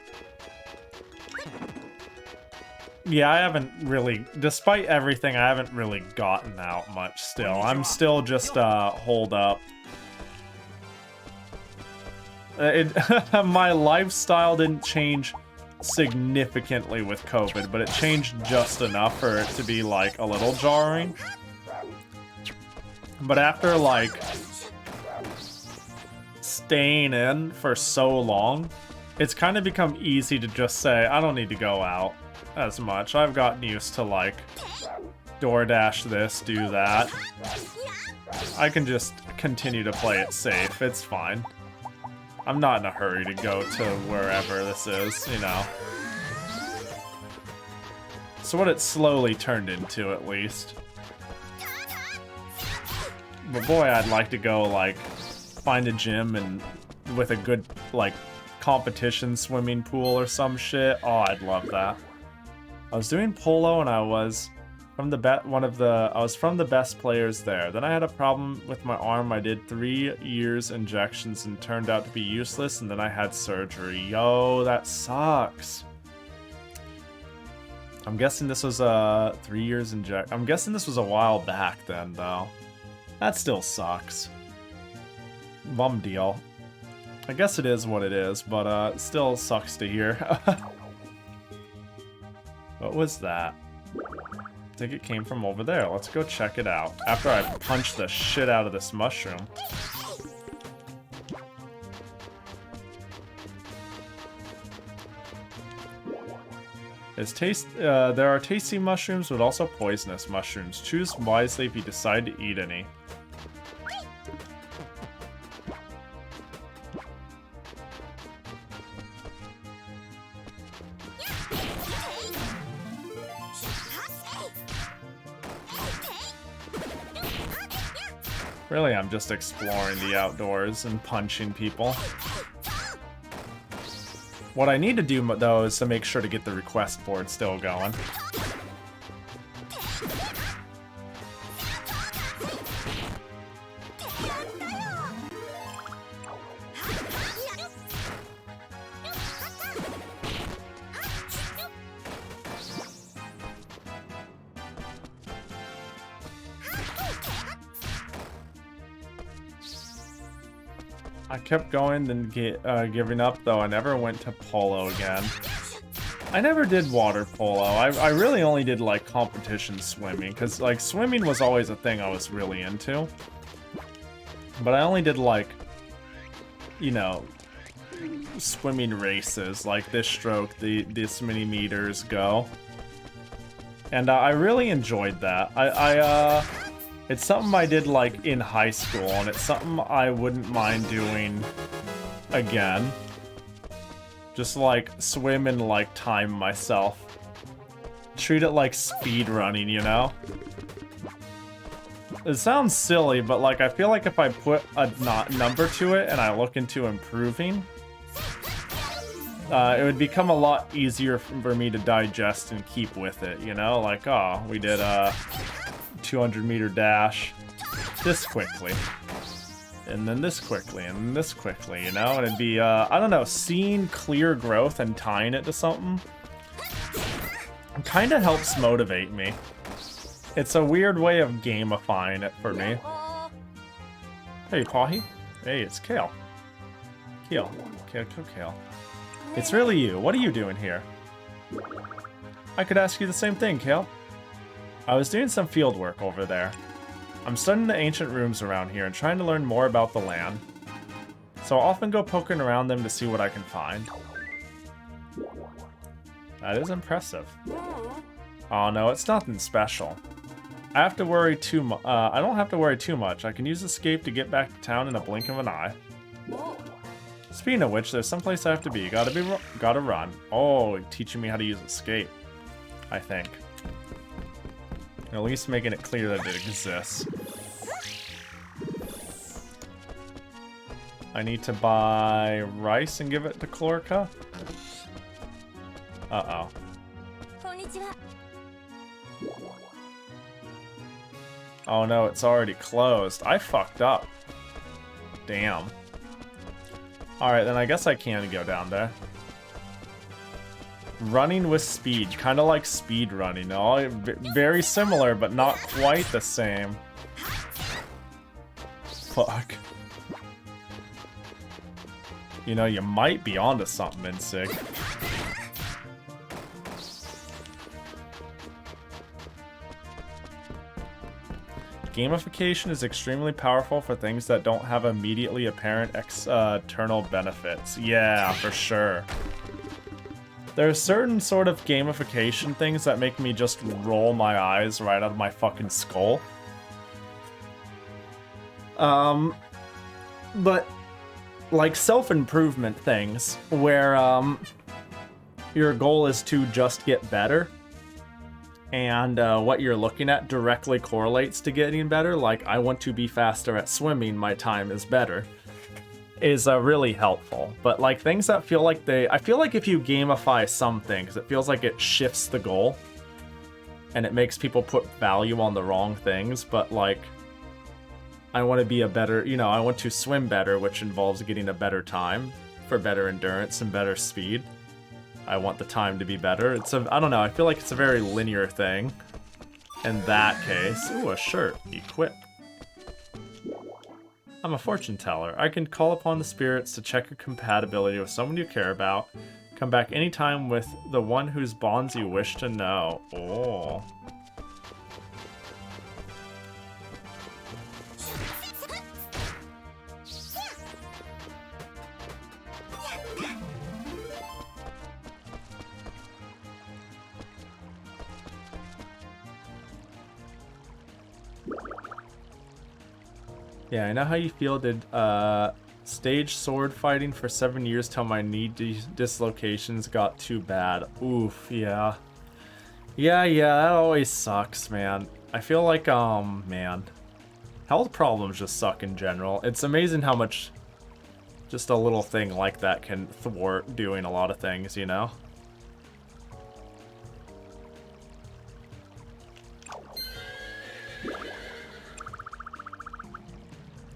Yeah, I haven't really, despite everything, I haven't really gotten out much still. I'm still just holed up. My lifestyle didn't change significantly with COVID, but it changed just enough for it to be like a little jarring. But after like staying in for so long, it's kind of become easy to just say, I don't need to go out as much. I've gotten used to like DoorDash this, do that. I can just continue to play it safe. It's fine. I'm not in a hurry to go to wherever this is, you know. So what it slowly turned into, at least. But boy, I'd like to go, like, find a gym and with a good, like, competition swimming pool or some shit. Oh, I'd love that. I was doing polo and I was from the best players there. Then I had a problem with my arm. I did 3 years injections and turned out to be useless, and then I had surgery. Yo, that sucks. I'm guessing this was a 3 years I'm guessing this was a while back then, though. That still sucks. Bum deal. I guess it is what it is, but it still sucks to hear. What was that? I think it came from over there. Let's go check it out. After I punch the shit out of this mushroom. There are tasty mushrooms, but also poisonous mushrooms. Choose wisely if you decide to eat any. Really, I'm just exploring the outdoors and punching people. What I need to do, though, is to make sure to get the request board still going. I kept going, then giving up, though. I never went to polo again. I never did water polo. I really only did, like, competition swimming, because, like, swimming was always a thing I was really into. But I only did, like, you know, swimming races, like this stroke, this many meters go. And I really enjoyed that. It's something I did, like, in high school, and it's something I wouldn't mind doing again. Just, like, swim and, like, time myself. Treat it like speed running, you know? It sounds silly, but, like, I feel like if I put a number to it and I look into improving, it would become a lot easier for me to digest and keep with it, you know? Like, oh, we did a 200-meter dash this quickly, and then this quickly, and then this quickly, you know? And it'd be, I don't know, seeing clear growth and tying it to something kind of helps motivate me. It's a weird way of gamifying it for me. Hey, Pahi. Hey, it's Kale. Kale. Kale. It's really you. What are you doing here? I could ask you the same thing, Kale. I was doing some field work over there. I'm studying the ancient rooms around here and trying to learn more about the land. So I'll often go poking around them to see what I can find. That is impressive. Oh no, it's nothing special. I have to worry I don't have to worry too much. I can use escape to get back to town in a blink of an eye. Speaking of which, there's someplace I have to be. Gotta run. Oh, teaching me how to use escape, I think. At least making it clear that it exists. I need to buy rice and give it to Chlorica. Uh-oh. Oh no, it's already closed. I fucked up. Damn. Alright, then I guess I can go down there. Running with speed, kind of like speed running. Oh, very similar, but not quite the same. Fuck. You know, you might be onto something, Insig. Gamification is extremely powerful for things that don't have immediately apparent external benefits. Yeah, for sure. There's certain sort of gamification things that make me just roll my eyes right out of my fucking skull. But like self-improvement things where your goal is to just get better and what you're looking at directly correlates to getting better, like I want to be faster at swimming, my time is better, is really helpful. But like things that feel like I feel like if you gamify some things, it feels like it shifts the goal and it makes people put value on the wrong things. But like, I want to be a better, you know, I want to swim better, which involves getting a better time for better endurance and better speed. I want the time to be better. I don't know, I feel like it's a very linear thing in that case. Ooh, a shirt. Equip. I'm a fortune teller. I can call upon the spirits to check your compatibility with someone you care about. Come back anytime with the one whose bonds you wish to know. Oh. Yeah, I know how you feel. Did stage sword fighting for 7 years till my knee dislocations got too bad. Oof, yeah. Yeah, that always sucks, man. I feel like, man. Health problems just suck in general. It's amazing how much just a little thing like that can thwart doing a lot of things, you know?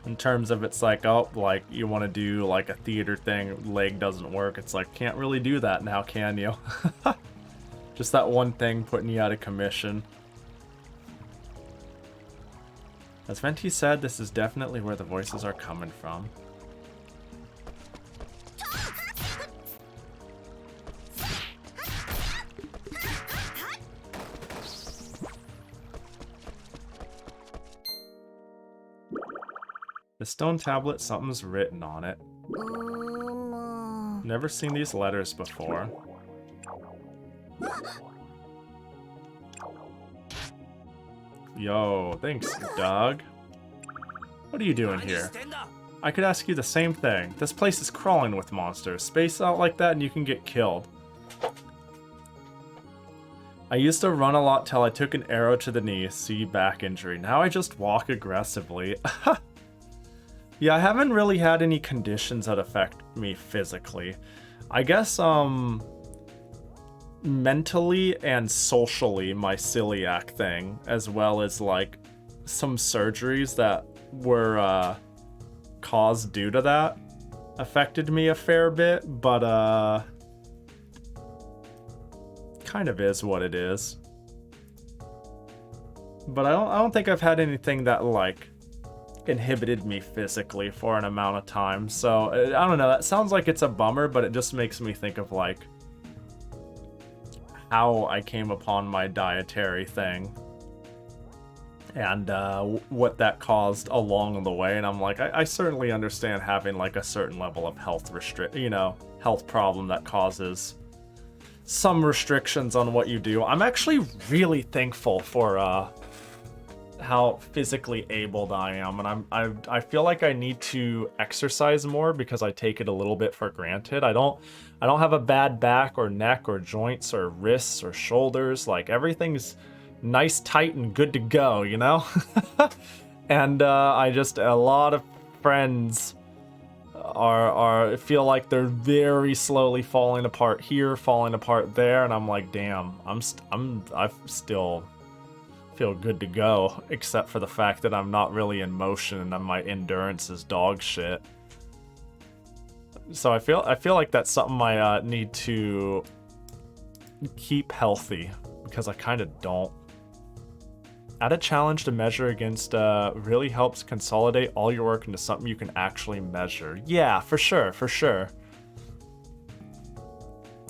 In terms of it's like, oh, like you want to do like a theater thing, leg doesn't work. It's like, can't really do that now, can you? Just that one thing putting you out of commission. As Venti said, this is definitely where the voices are coming from. The stone tablet, something's written on it. Never seen these letters before. Yo, thanks, dog. What are you doing here? I could ask you the same thing. This place is crawling with monsters. Space out like that and you can get killed. I used to run a lot till I took an arrow to the knee, see back injury. Now I just walk aggressively. Yeah, I haven't really had any conditions that affect me physically. I guess, mentally and socially, my celiac thing, as well as, like, some surgeries that were, caused due to that, affected me a fair bit, but, kind of is what it is. But I don't think I've had anything that, like, inhibited me physically for an amount of time. So I don't know, that sounds like it's a bummer, but it just makes me think of like how I came upon my dietary thing and what that caused along the way. And I'm like, I certainly understand having like a certain level of health health problem that causes some restrictions on what you do. I'm actually really thankful for how physically abled I am, and I feel like I need to exercise more because I take it a little bit for granted. I don't have a bad back or neck or joints or wrists or shoulders. Like everything's nice, tight, and good to go, you know? And I just, a lot of friends are feel like they're very slowly falling apart here, falling apart there, and I'm like, damn, I still feel good to go, except for the fact that I'm not really in motion and my endurance is dog shit. So I feel like that's something I need to keep healthy, because I kind of don't. Add a challenge to measure against really helps consolidate all your work into something you can actually measure. Yeah, for sure, for sure.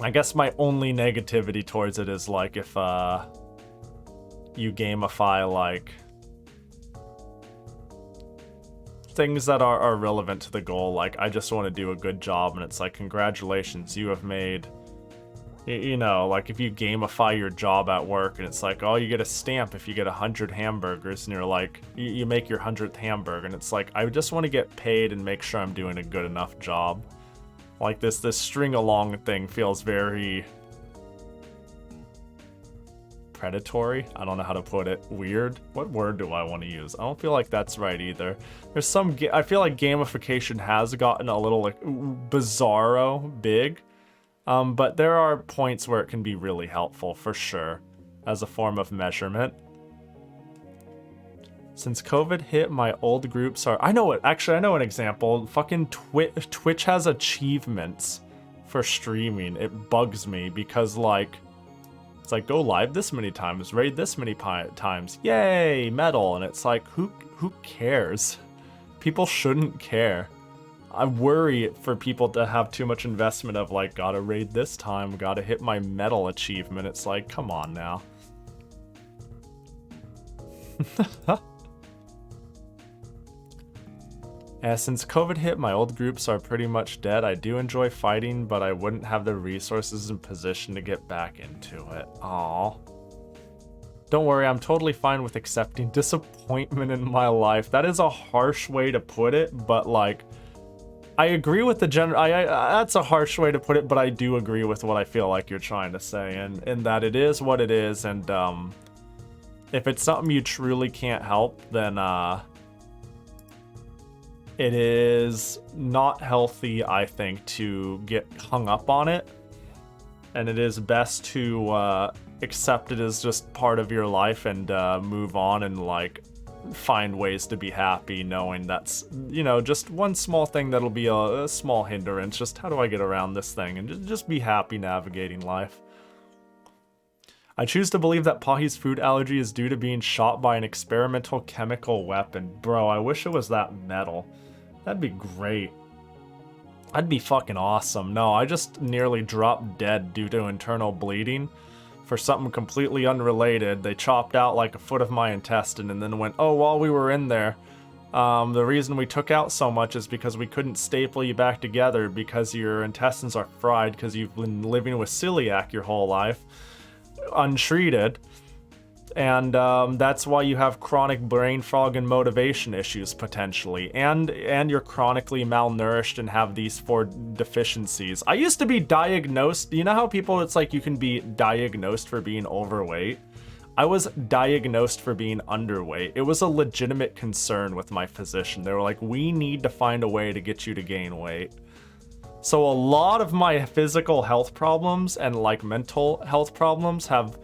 I guess my only negativity towards it is like if you gamify like things that are relevant to the goal. Like I just want to do a good job, and it's like, congratulations, you have made, you know, like if you gamify your job at work and it's like, oh, you get a stamp if you get 100 hamburgers, and you're like, you make your 100th hamburger, and it's like, I just want to get paid and make sure I'm doing a good enough job. Like this string along thing feels very predatory. I don't know how to put it. Weird. What word do I want to use? I don't feel like that's right either. There's some I feel like gamification has gotten a little like bizarro big. But there are points where it can be really helpful for sure as a form of measurement. Since COVID hit, my old groups are... I know an example. Fucking Twitch has achievements for streaming. It bugs me because like, it's like, go live this many times, raid this many times, yay, medal. And it's like, who cares? People shouldn't care. I worry for people to have too much investment of like, gotta raid this time, gotta hit my medal achievement. It's like, come on now. Since COVID hit, my old groups are pretty much dead. I do enjoy fighting, but I wouldn't have the resources and position to get back into it. Aww. Don't worry, I'm totally fine with accepting disappointment in my life. That is a harsh way to put it, but like, I agree with the that's a harsh way to put it, but I do agree with what I feel like you're trying to say, and that it is what it is, and if it's something you truly can't help, then it is not healthy, I think, to get hung up on it, and it is best to accept it as just part of your life and move on and like find ways to be happy, knowing that's, you know, just one small thing that'll be a small hindrance. Just how do I get around this thing, and just be happy navigating life. I choose to believe that Pahi's food allergy is due to being shot by an experimental chemical weapon. Bro, I wish it was that metal. That'd be great. That'd be fucking awesome. No, I just nearly dropped dead due to internal bleeding for something completely unrelated. They chopped out like a foot of my intestine and then went, oh, while we were in there, the reason we took out so much is because we couldn't staple you back together because your intestines are fried because you've been living with celiac your whole life, untreated. And that's why you have chronic brain fog and motivation issues potentially, and you're chronically malnourished and have these 4 deficiencies. I used to be diagnosed, you know how people, it's like you can be diagnosed for being overweight? I was diagnosed for being underweight. It was a legitimate concern with my physician. They were like, we need to find a way to get you to gain weight. So a lot of my physical health problems and like mental health problems have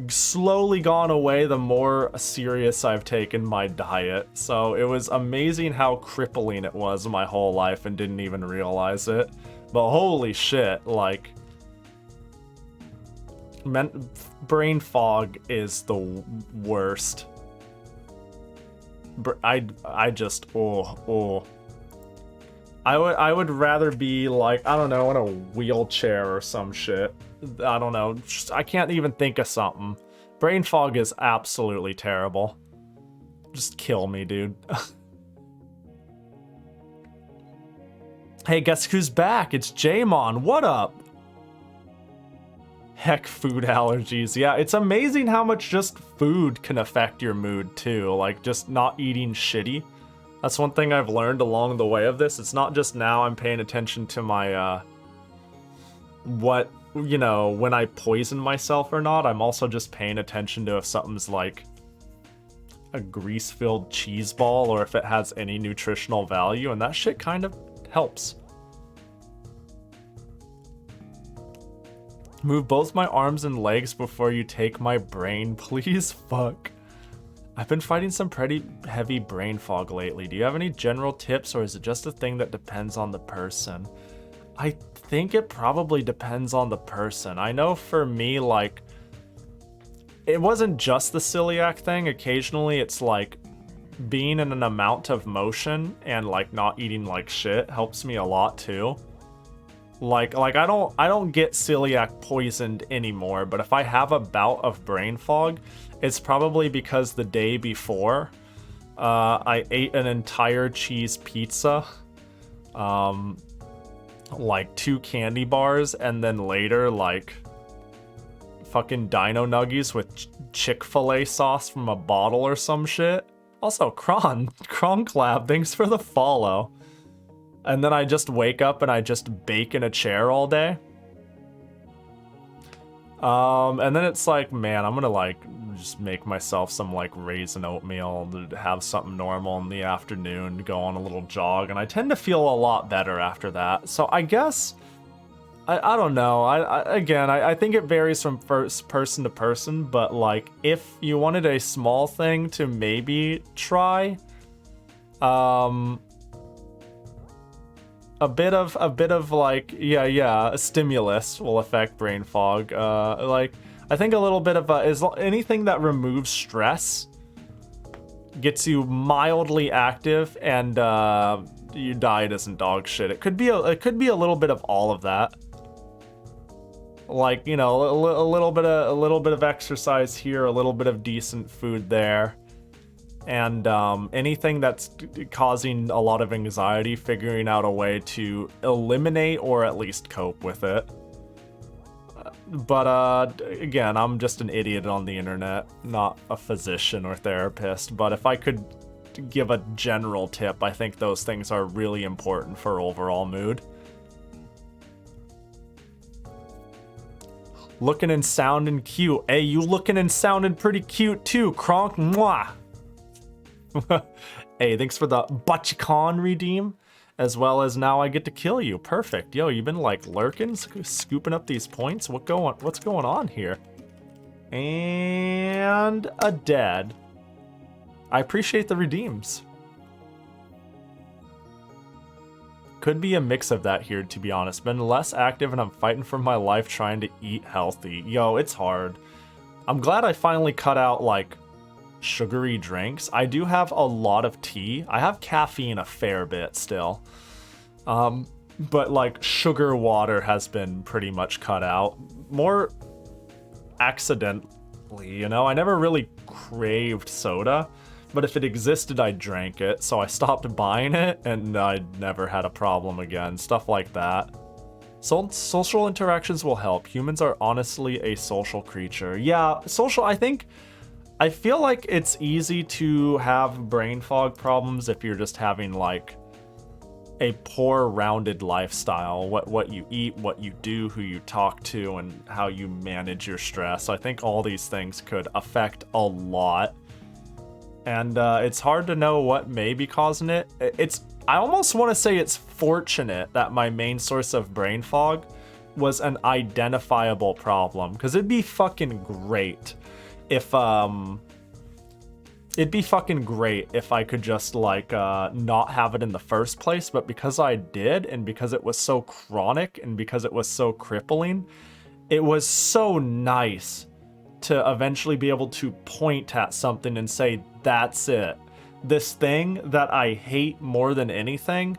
slowly gone away the more serious I've taken my diet. So it was amazing how crippling it was my whole life and didn't even realize it. But holy shit, like, brain fog is the worst. I just, oh. I would rather be like, I don't know, in a wheelchair or some shit. I don't know. I can't even think of something. Brain fog is absolutely terrible. Just kill me, dude. Hey, guess who's back? It's Jamon. What up? Heck, food allergies. Yeah, it's amazing how much just food can affect your mood too. Like just not eating shitty. That's one thing I've learned along the way of this. It's not just now I'm paying attention to my, what, you know, when I poison myself or not. I'm also just paying attention to if something's like a grease-filled cheese ball or if it has any nutritional value, and that shit kind of helps. Move both my arms and legs before you take my brain, please. Fuck. I've been fighting some pretty heavy brain fog lately. Do you have any general tips, or is it just a thing that depends on the person? I think it probably depends on the person. I know for me, like, it wasn't just the celiac thing. Occasionally it's like being in an amount of motion and like not eating like shit helps me a lot too. Like I don't get celiac poisoned anymore, but if I have a bout of brain fog, it's probably because the day before I ate an entire cheese pizza, like 2 candy bars, and then later like fucking dino nuggies with Chick-fil-A sauce from a bottle or some shit. Also, Kron Collab, thanks for the follow. And then I just wake up and I just bake in a chair all day. And then it's like, man, I'm gonna like just make myself some like raisin oatmeal to have something normal in the afternoon, go on a little jog, and I tend to feel a lot better after that. So I guess, I don't know. I think it varies from person to person, but like if you wanted a small thing to maybe try, a bit of like, a stimulus will affect brain fog. Like, I think a little bit of is anything that removes stress gets you mildly active, and your diet isn't dog shit. It could be a little bit of all of that. Like, you know, a little bit of exercise here, a little bit of decent food there. And anything that's causing a lot of anxiety, figuring out a way to eliminate or at least cope with it. But again, I'm just an idiot on the internet, not a physician or therapist. But if I could give a general tip, I think those things are really important for overall mood. Looking and sounding cute. Hey, you looking and sounding pretty cute too, Kronk. Mwah! Hey, thanks for the Butchicon redeem, as well as now I get to kill you. Perfect. Yo, you've been like lurking, scooping up these points. What's going on here? And a dead. I appreciate the redeems. Could be a mix of that here, to be honest. Been less active and I'm fighting for my life trying to eat healthy. Yo, it's hard. I'm glad I finally cut out like sugary drinks. I do have a lot of tea. I have caffeine a fair bit still. But like sugar water has been pretty much cut out. More accidentally, you know? I never really craved soda, but if it existed, I drank it. So I stopped buying it and I never had a problem again. Stuff like that. So social interactions will help. Humans are honestly a social creature. Yeah, I feel like it's easy to have brain fog problems if you're just having like a poor rounded lifestyle. What you eat, what you do, who you talk to, and how you manage your stress. I think all these things could affect a lot. And it's hard to know what may be causing it. I almost want to say it's fortunate that my main source of brain fog was an identifiable problem, because it'd be fucking great if I could just like not have it in the first place. But because I did, and because it was so chronic and because it was so crippling, it was so nice to eventually be able to point at something and say, that's it. this thing that I hate more than anything,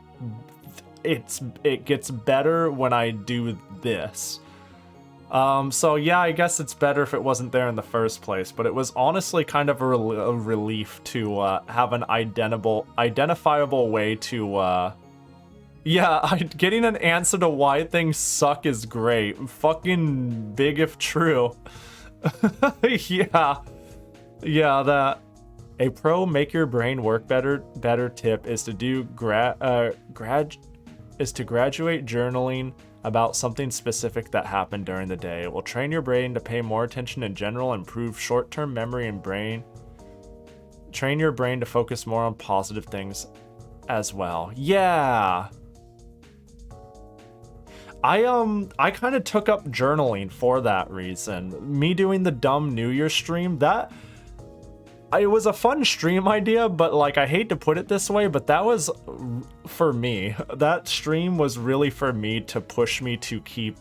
it gets better when I do this. So yeah, I guess it's better if it wasn't there in the first place, but it was honestly kind of a relief to have an identifiable way to, yeah, getting an answer to why things suck is great. Fucking big if true. Yeah, that. A pro make your brain work better tip is to do graduate journaling about something specific that happened during the day. It will train your brain to pay more attention in general, improve short-term memory and train your brain to focus more on positive things as well. Yeah. I kind of took up journaling for that reason. Me doing the dumb New Year stream, it was a fun stream idea, but like, I hate to put it this way, but that was for me. That stream was really for me to push me to keep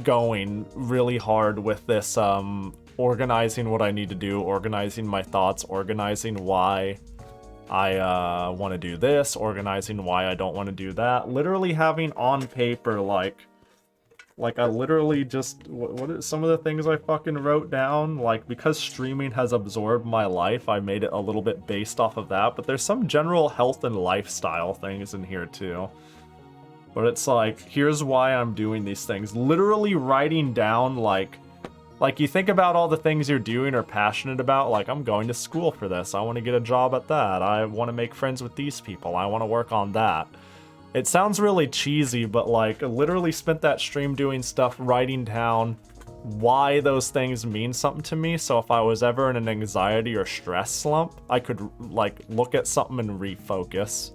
going really hard with this, organizing what I need to do, organizing my thoughts, organizing why I want to do this, organizing why I don't want to do that. Literally having on paper, like I literally just, what are some of the things I fucking wrote down? Like, because streaming has absorbed my life, I made it a little bit based off of that, but there's some general health and lifestyle things in here too. But it's like, here's why I'm doing these things. Literally writing down, like you think about all the things you're doing or passionate about, like, I'm going to school for this, I want to get a job at that, I want to make friends with these people, I want to work on that. It sounds really cheesy, but like, I literally spent that stream doing stuff, writing down why those things mean something to me, so if I was ever in an anxiety or stress slump, I could like look at something and refocus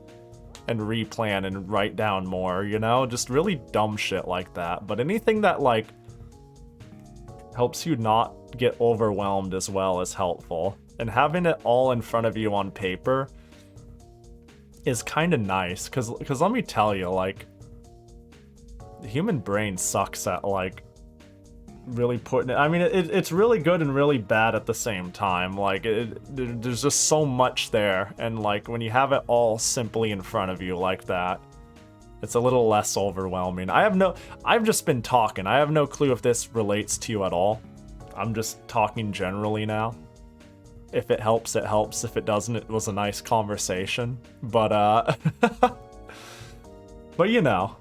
and replan and write down more, you know? Just really dumb shit like that. But anything that like helps you not get overwhelmed as well is helpful. And having it all in front of you on paper is kind of nice, because let me tell you, like, the human brain sucks at, like, really putting it... I mean, it's really good and really bad at the same time. Like, there's just so much there, and, like, when you have it all simply in front of you like that, it's a little less overwhelming. I've just been talking. I have no clue if this relates to you at all. I'm just talking generally now. If it helps, it helps. If it doesn't, it was a nice conversation. But, but you know.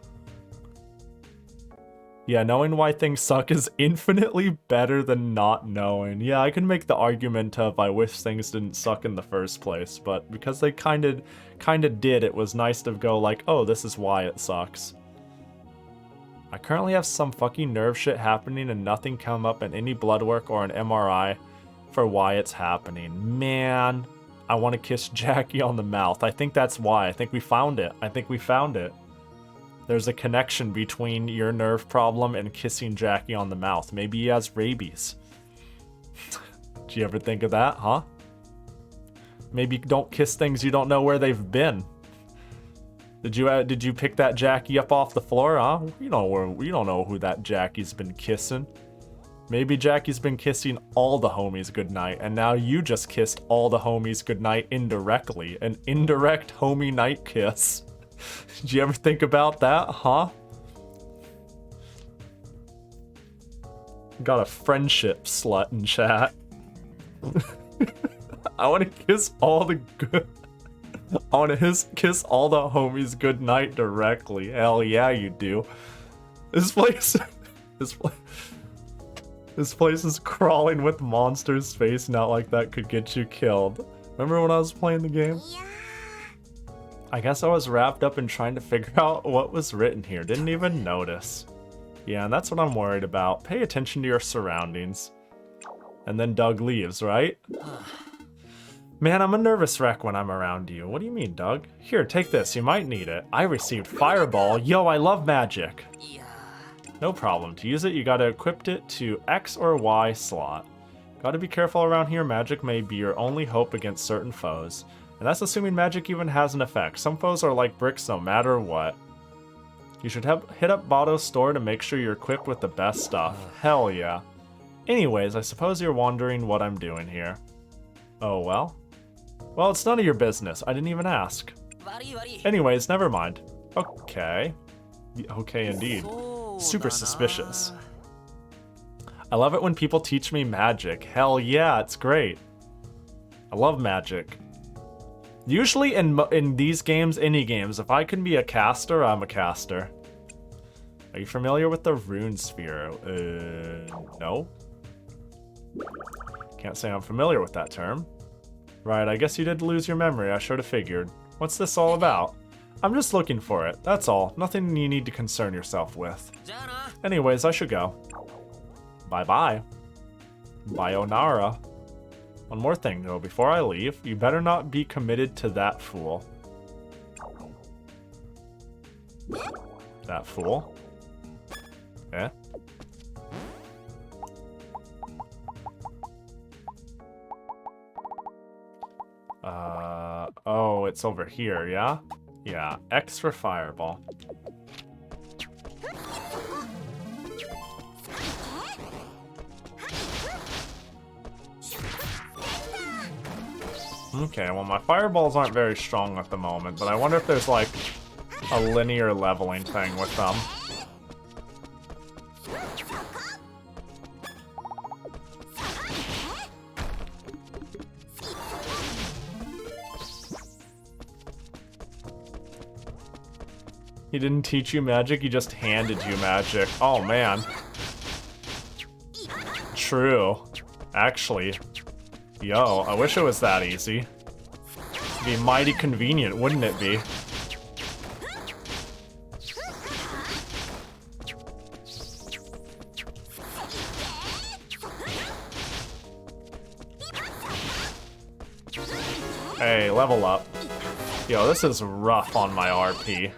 Yeah, knowing why things suck is infinitely better than not knowing. Yeah, I can make the argument of I wish things didn't suck in the first place, but because they kind of did, it was nice to go like, oh, this is why it sucks. I currently have some fucking nerve shit happening and nothing come up in any blood work or an MRI for why it's happening. Man, I want to kiss Jackie on the mouth. I think that's why. I think we found it. There's a connection between your nerve problem and kissing Jackie on the mouth. Maybe he has rabies. Did you ever think of that, huh? Maybe don't kiss things you don't know where they've been. Did you pick that Jackie up off the floor, huh? You don't know who that Jackie's been kissing. Maybe Jackie's been kissing all the homies goodnight, and now you just kissed all the homies goodnight indirectly. An indirect homie night kiss. Did you ever think about that, huh? Got a friendship slut in chat. I want to kiss all the good... I want to kiss all the homies goodnight directly. Hell yeah, you do. This place... This place is crawling with monsters. Spacing out like that could get you killed. Remember when I was playing the game? Yeah. I guess I was wrapped up in trying to figure out what was written here. Didn't even notice. Yeah, and that's what I'm worried about. Pay attention to your surroundings. And then Doug leaves, right? Man, I'm a nervous wreck when I'm around you. What do you mean, Doug? Here, take this. You might need it. I received Fireball. Yo, I love magic. No problem. To use it, you gotta equip it to X or Y slot. Gotta be careful around here. Magic may be your only hope against certain foes. And that's assuming magic even has an effect. Some foes are like bricks no matter what. You should hit up Bado's store to make sure you're equipped with the best stuff. Hell yeah. Anyways, I suppose you're wondering what I'm doing here. Oh, well. Well, it's none of your business. I didn't even ask. Anyways, never mind. Okay. Okay, indeed. Super suspicious. I love it when people teach me magic. Hell yeah, it's great. I love magic. Usually in these games, any games, if I can be a caster, I'm a caster. Are you familiar with the Rune Sphere? No. Can't say I'm familiar with that term. Right, I guess you did lose your memory. I should have figured. What's this all about? I'm just looking for it. That's all. Nothing you need to concern yourself with. Anyways, I should go. Bye-bye. Bayonara. One more thing, though. Before I leave, you better not be committed to that fool. That fool? Eh? Oh, it's over here, yeah? Yeah, X for fireball. Okay, well my fireballs aren't very strong at the moment, but I wonder if there's like a linear leveling thing with them. He didn't teach you magic, he just handed you magic. Oh man. True. Actually. Yo, I wish it was that easy. It'd be mighty convenient, wouldn't it be? Hey, level up. Yo, this is rough on my RP.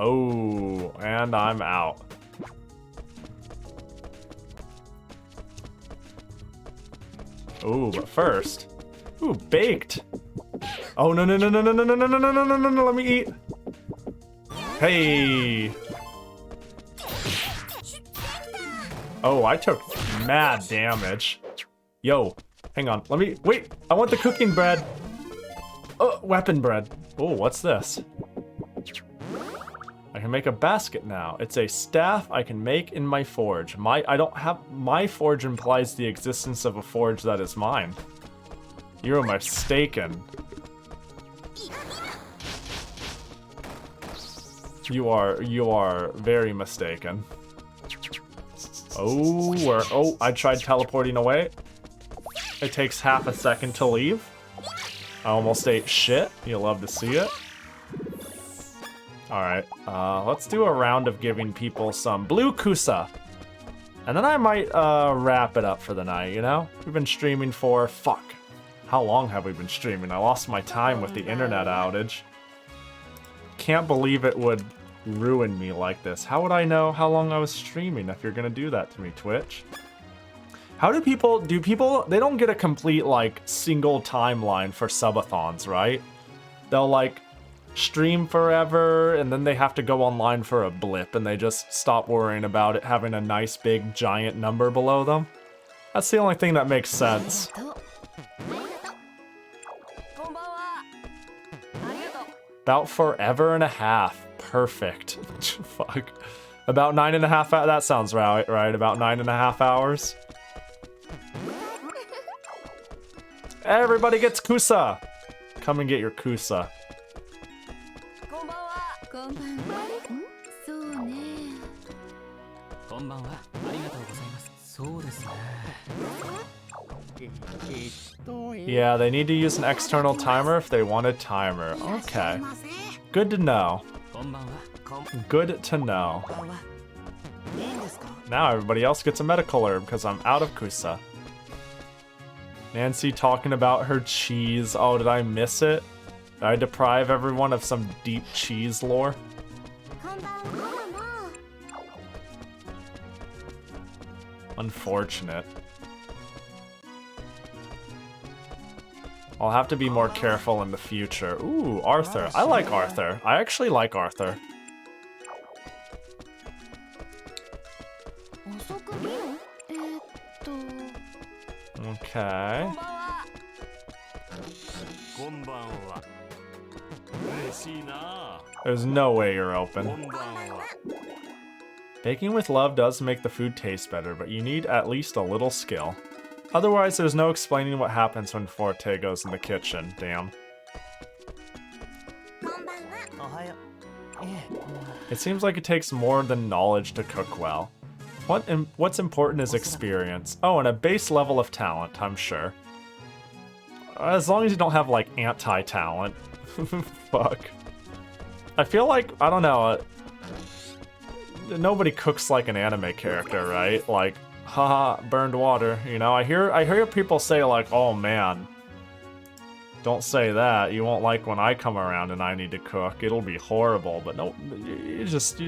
Oh, and I'm out. Ooh, but first. Ooh, baked. Oh, no, no, no, no, no, no, no, no, no, no, no, no, no, let me eat. Hey. Oh, I took mad damage. Yo, hang on. Let me, wait, I want the cooking bread. Oh, weapon bread. Oh, what's this? I can make a basket now. It's a staff I can make in my forge. My forge implies the existence of a forge that is mine. You're mistaken. You are very mistaken. Oh, I tried teleporting away. It takes half a second to leave. I almost ate shit. You'll love to see it. Alright, let's do a round of giving people some blue kusa. And then I might wrap it up for the night, you know? We've been streaming for, fuck. How long have we been streaming? I lost my time with the internet outage. Can't believe it would ruin me like this. How would I know how long I was streaming if you're gonna do that to me, Twitch? How do people, they don't get a complete, like, single timeline for subathons, right? They'll, like, stream forever, and then they have to go online for a blip, and they just stop worrying about it having a nice big giant number below them. That's the only thing that makes sense. About forever and a half. Perfect. Fuck. About 9.5 hours. That sounds right, right? About 9.5 hours. Everybody gets kusa! Come and get your kusa. Yeah, they need to use an external timer if they want a timer. Okay. Good to know. Good to know. Now everybody else gets a medical herb because I'm out of kusa. Nancy talking about her cheese. Oh, did I miss it? Did I deprive everyone of some deep cheese lore? Unfortunate. I'll have to be more careful in the future. Ooh, Arthur. I like Arthur. I actually like Arthur. Okay. There's no way you're open. Baking with love does make the food taste better, but you need at least a little skill. Otherwise, there's no explaining what happens when Forte goes in the kitchen. Damn. It seems like it takes more than knowledge to cook well. What's important is experience. Oh, and a base level of talent, I'm sure. As long as you don't have, like, anti-talent. Fuck. I feel like, I don't know, nobody cooks like an anime character, right? Like, haha, burned water, you know? I hear people say, like, oh man, don't say that. You won't like when I come around and I need to cook. It'll be horrible. But no, you're just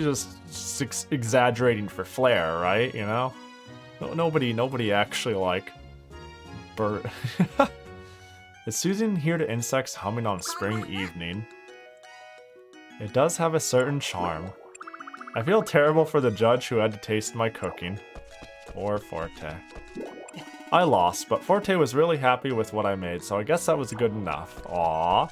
exaggerating for flair, right? You know? Nobody actually, like, Is Susan here to insects humming on spring evening? It does have a certain charm. I feel terrible for the judge who had to taste my cooking. Poor Forte. I lost, but Forte was really happy with what I made, so I guess that was good enough. Aww.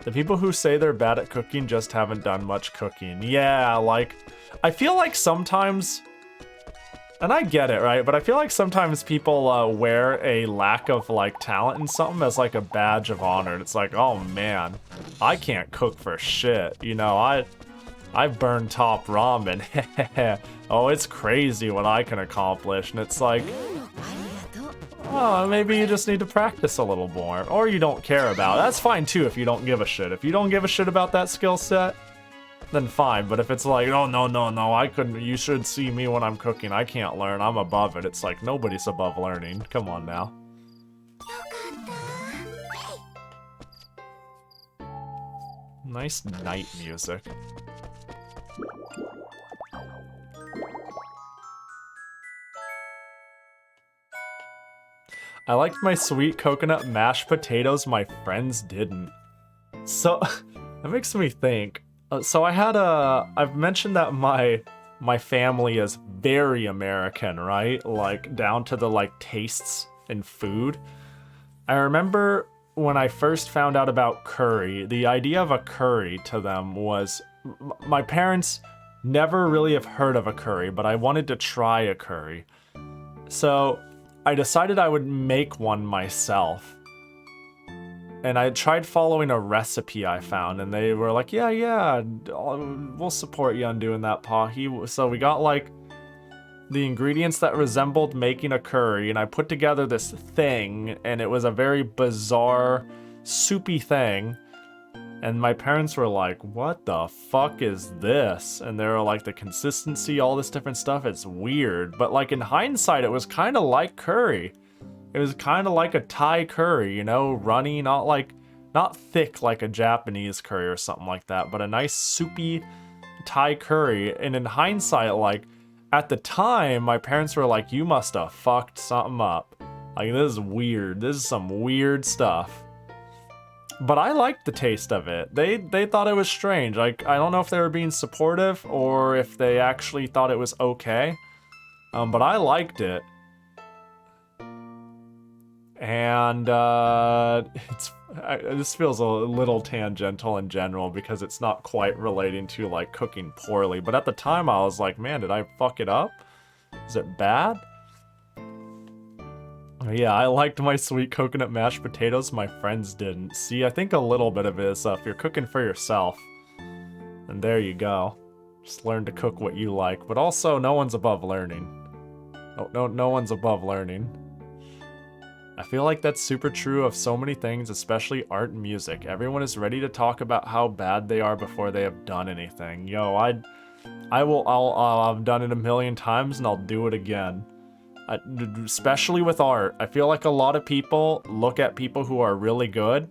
The people who say they're bad at cooking just haven't done much cooking. Yeah, like, I feel like sometimes... And I get it, right? But I feel like sometimes people wear a lack of, like, talent in something as, like, a badge of honor. It's like, oh, man, I can't cook for shit. You know, I burn top ramen. Oh, it's crazy what I can accomplish. And it's like, oh, maybe you just need to practice a little more. Or you don't care about it. That's fine, too, if you don't give a shit. If you don't give a shit about that skill set, then fine. But if it's like, oh, no, I couldn't, you should see me when I'm cooking. I can't learn. I'm above it. It's like, nobody's above learning. Come on now. Nice night music. I liked my sweet coconut mashed potatoes. My friends didn't. So, that makes me think. So I've mentioned that my family is very American, right? Like, down to the, like, tastes in food. I remember when I first found out about curry, the idea of a curry to them was... My parents never really have heard of a curry, but I wanted to try a curry. So I decided I would make one myself. And I tried following a recipe I found, and they were like, yeah, we'll support you on doing that, Pahi. So we got, like, the ingredients that resembled making a curry, and I put together this thing, and it was a very bizarre, soupy thing. And my parents were like, what the fuck is this? And they were like, the consistency, all this different stuff, it's weird. But, like, in hindsight, it was kind of like curry. It was kind of like a Thai curry, you know, runny, not thick like a Japanese curry or something like that, but a nice soupy Thai curry. And in hindsight, like, at the time, my parents were like, you must have fucked something up. Like, this is weird. This is some weird stuff. But I liked the taste of it. They thought it was strange. Like, I don't know if they were being supportive or if they actually thought it was okay. But I liked it. And this feels a little tangential in general because it's not quite relating to, like, cooking poorly. But at the time I was like, man, did I fuck it up? Is it bad? Yeah, I liked my sweet coconut mashed potatoes. My friends didn't. See, I think a little bit of it is if you're cooking for yourself. And there you go. Just learn to cook what you like. But also, no one's above learning. No one's above learning. I feel like that's super true of so many things, especially art and music. Everyone is ready to talk about how bad they are before they have done anything. Yo, I've done it a million times and I'll do it again. Especially with art. I feel like a lot of people look at people who are really good,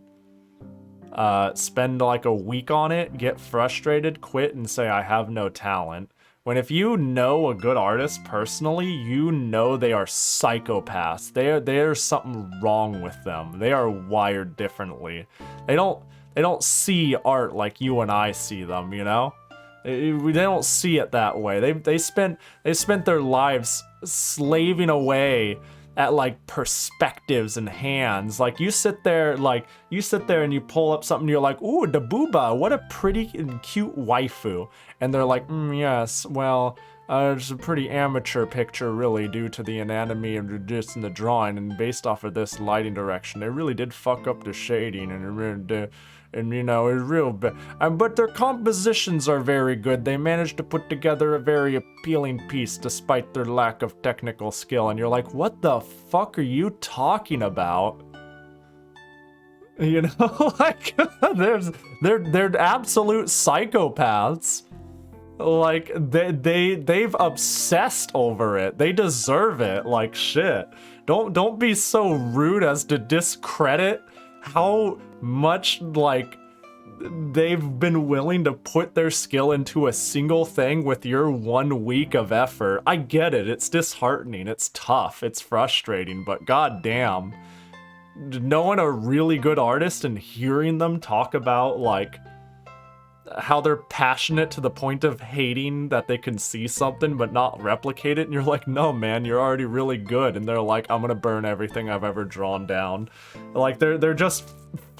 spend like a week on it, get frustrated, quit, and say, I have no talent. When if you know a good artist personally, you know they are psychopaths. There's something wrong with them. They are wired differently. They don't see art like you and I see them, you know? They don't see it that way. They spent their lives slaving away at like perspectives and hands. Like you sit there and you pull up something, you're like, ooh, the booba, what a pretty and cute waifu. And they're like, yes, well, it's a pretty amateur picture, really, due to the anatomy and just in the drawing, and based off of this lighting direction, they really did fuck up the shading, and you know, it's real bad. But their compositions are very good. They managed to put together a very appealing piece despite their lack of technical skill. And you're like, what the fuck are you talking about? You know, like, they're absolute psychopaths. Like, they've obsessed over it. They deserve it. Like, shit. Don't be so rude as to discredit how much, like, they've been willing to put their skill into a single thing with your 1 week of effort. I get it. It's disheartening. It's tough. It's frustrating. But goddamn, knowing a really good artist and hearing them talk about, like, how they're passionate to the point of hating that they can see something but not replicate it, and you're like, no man, you're already really good, and they're like, I'm gonna burn everything I've ever drawn down. Like, they're just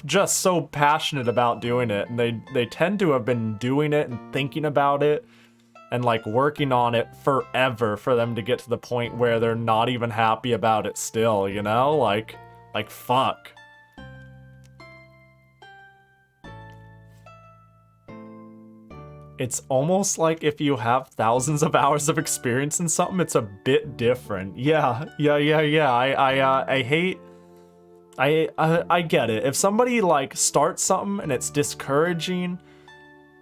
so passionate about doing it, and they tend to have been doing it and thinking about it and like working on it forever for them to get to the point where they're not even happy about it still, you know? Like fuck. It's almost like if you have thousands of hours of experience in something, it's a bit different. Yeah. I get it. If somebody like starts something and it's discouraging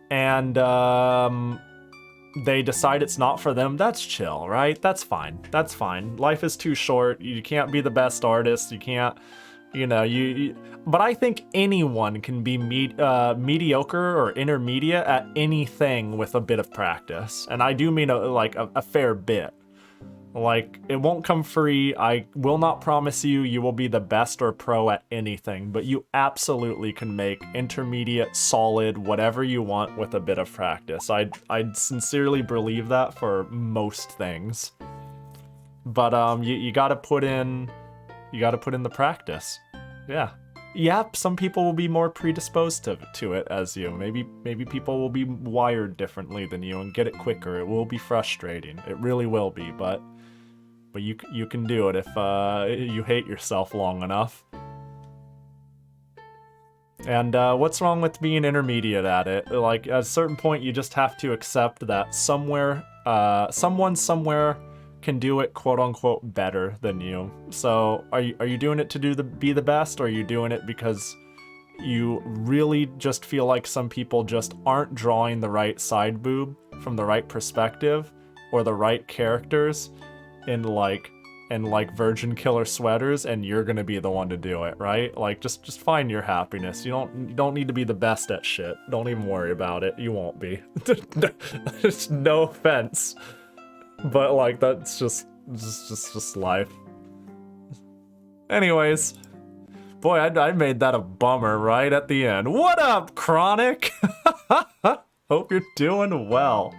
and they decide it's not for them, that's chill, right? That's fine. That's fine. Life is too short. You can't be the best artist. You can't, you know, but I think anyone can be mediocre or intermediate at anything with a bit of practice. And I do mean a fair bit. Like, it won't come free. I will not promise you will be the best or pro at anything, but you absolutely can make intermediate, solid, whatever you want with a bit of practice. I'd sincerely believe that for most things. But you gotta put in the practice. Yeah. Yep, some people will be more predisposed to it as you. Maybe people will be wired differently than you and get it quicker. It will be frustrating. It really will be, but you can do it if you hate yourself long enough. And what's wrong with being intermediate at it? Like, at a certain point, you just have to accept that someone somewhere can do it quote-unquote better than you. So are you doing it to be the best, or are you doing it because you really just feel like some people just aren't drawing the right side boob from the right perspective or the right characters in like virgin killer sweaters, and you're gonna be the one to do it, right? Like, just find your happiness. You don't need to be the best at shit. Don't even worry about it. You won't be. It's no offense. But, like, that's just life. Anyways. Boy, I made that a bummer right at the end. What up, Chronic? Hope you're doing well.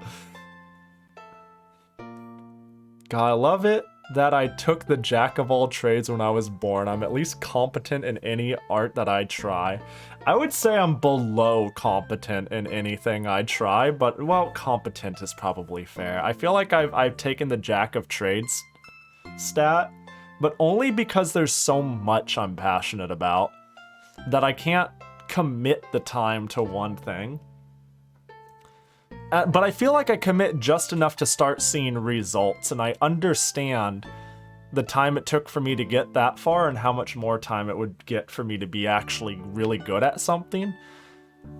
God, I love it that I took the jack of all trades when I was born. I'm at least competent in any art that I try. I would say I'm below competent in anything I try, but, well, competent is probably fair. I feel like I've taken the jack of trades stat, but only because there's so much I'm passionate about that I can't commit the time to one thing. But I feel like I commit just enough to start seeing results, and I understand the time it took for me to get that far and how much more time it would get for me to be actually really good at something.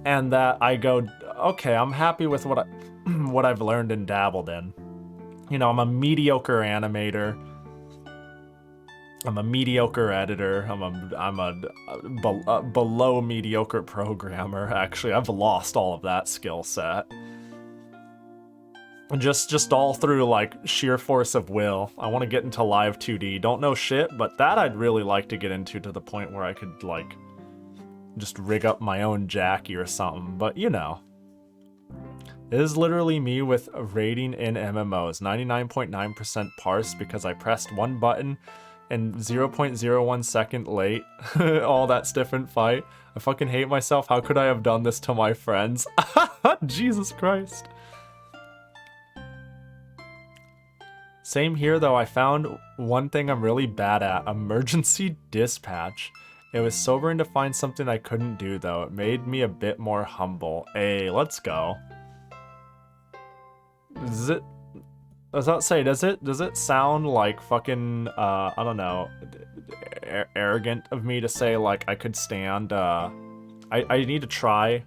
And that I go, okay, I'm happy with what I've learned and dabbled in. You know, I'm a mediocre animator. I'm a mediocre editor. I'm a below mediocre programmer. Actually, I've lost all of that skill set. Just all through, like, sheer force of will. I want to get into live 2D. Don't know shit, but that I'd really like to get into to the point where I could, like, just rig up my own Jackie or something. But, you know. It is literally me with a rating in MMOs. 99.9% parse because I pressed one button and 0.01 second late. All that stiff and fight. I fucking hate myself. How could I have done this to my friends? Jesus Christ. Same here though, I found one thing I'm really bad at, emergency dispatch. It was sobering to find something I couldn't do though. It made me a bit more humble. Hey, let's go. Does it, I was about to say, does it sound like fucking, I don't know, arrogant of me to say like I could stand, I need to try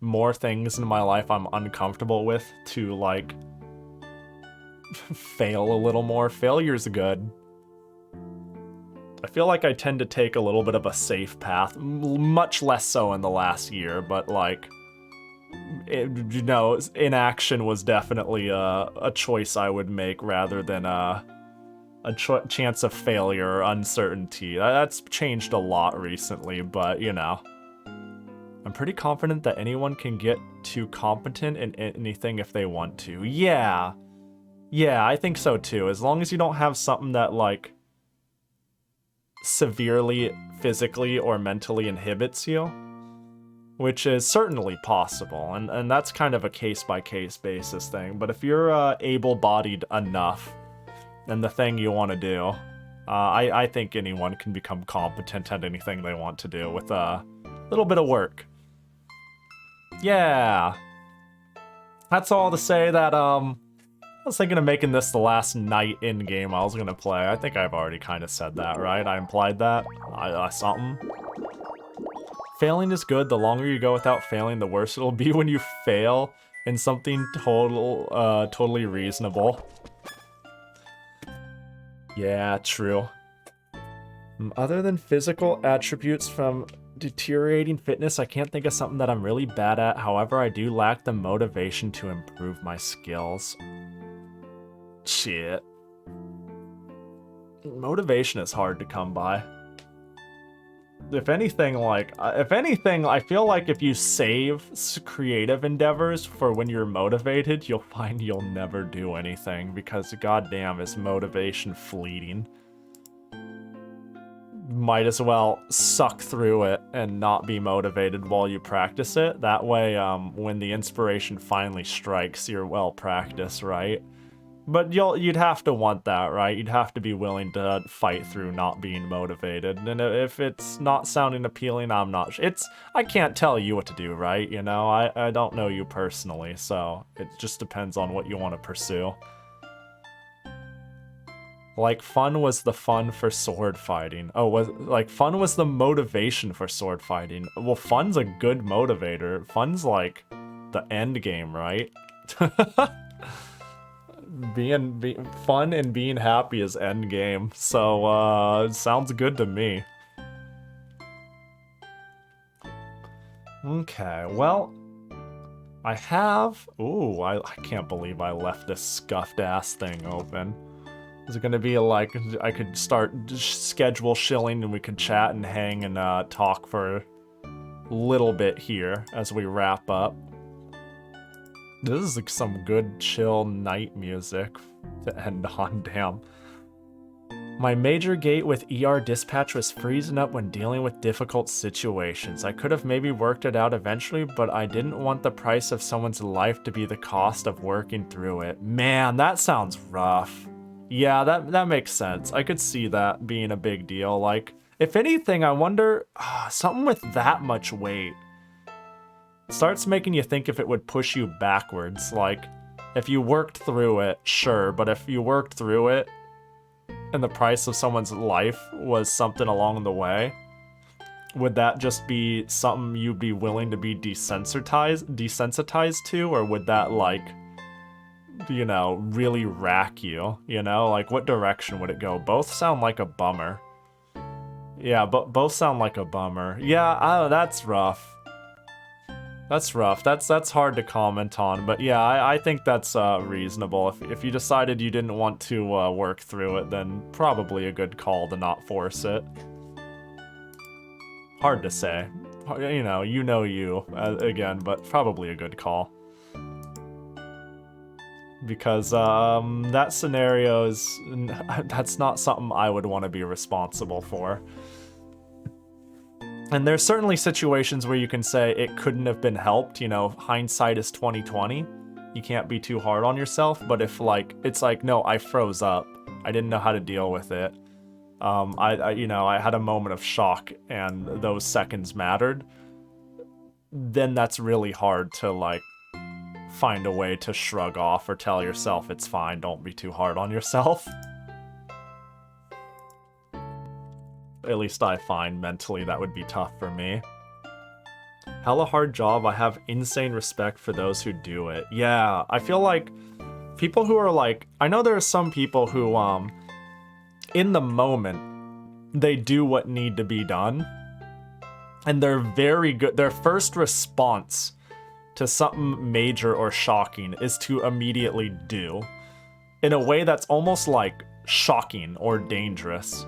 more things in my life I'm uncomfortable with to like fail a little more. Failure's good. I feel like I tend to take a little bit of a safe path, much less so in the last year, but like, you know, inaction was definitely a choice I would make rather than a chance of failure or uncertainty. That's changed a lot recently, but you know. I'm pretty confident that anyone can get too competent in anything if they want to. Yeah, I think so too. As long as you don't have something that like severely physically or mentally inhibits you, which is certainly possible, and that's kind of a case-by-case basis thing. But if you're able-bodied enough and the thing you want to do, I think anyone can become competent at anything they want to do with a little bit of work. Yeah. That's all to say that, I was thinking of making this the last night in-game I was gonna play. I think I've already kind of said that, right? I implied that? Something? Failing is good. The longer you go without failing, the worse it'll be when you fail in something totally reasonable. Yeah, true. Other than physical attributes from deteriorating fitness, I can't think of something that I'm really bad at. However, I do lack the motivation to improve my skills. Shit. Motivation is hard to come by. If anything, I feel like if you save creative endeavors for when you're motivated, you'll find you'll never do anything because goddamn is motivation fleeting. Might as well suck through it and not be motivated while you practice it. That way, when the inspiration finally strikes, you're well practiced, right? But you'd have to want that, right? You'd have to be willing to fight through not being motivated. And if it's not sounding appealing, I'm not sure. I can't tell you what to do, right? You know, I don't know you personally, so it just depends on what you want to pursue. Like, fun was the fun for sword fighting. Oh, fun was the motivation for sword fighting. Well, fun's a good motivator. Fun's like the end game, right? Fun and being happy is end game. So, it sounds good to me. Okay, well, I have... Ooh, I can't believe I left this scuffed ass thing open. Is it gonna be like, I could start schedule shilling and we could chat and hang and talk for a little bit here as we wrap up. This is like some good chill night music to end on, damn. My major gate with ER dispatch was freezing up when dealing with difficult situations. I could have maybe worked it out eventually, but I didn't want the price of someone's life to be the cost of working through it. Man, that sounds rough. Yeah, that makes sense. I could see that being a big deal. Like, if anything, I wonder, something with that much weight starts making you think if it would push you backwards. Like, if you worked through it, sure, but if you worked through it and the price of someone's life was something along the way, would that just be something you'd be willing to be desensitized to, or would that, like, you know, really rack you, you know? Like, what direction would it go? Both sound like a bummer. Yeah, but both sound like a bummer. Yeah, that's rough. That's rough. That's hard to comment on, but yeah, I think that's reasonable. If you decided you didn't want to work through it, then probably a good call to not force it. Hard to say. You know you, again, but probably a good call. because that scenario is that's not something I would want to be responsible for. And there's certainly situations where you can say it couldn't have been helped, you know, hindsight is 2020. You can't be too hard on yourself, but if like it's like, no, I froze up. I didn't know how to deal with it. I had a moment of shock and those seconds mattered. Then that's really hard to like find a way to shrug off or tell yourself it's fine, don't be too hard on yourself. At least I find mentally that would be tough for me. Hella hard job, I have insane respect for those who do it. Yeah, I feel like people who are like, I know there are some people who, in the moment, they do what need to be done. And they're very good. Their first response to something major or shocking is to immediately do. In a way that's almost like shocking or dangerous.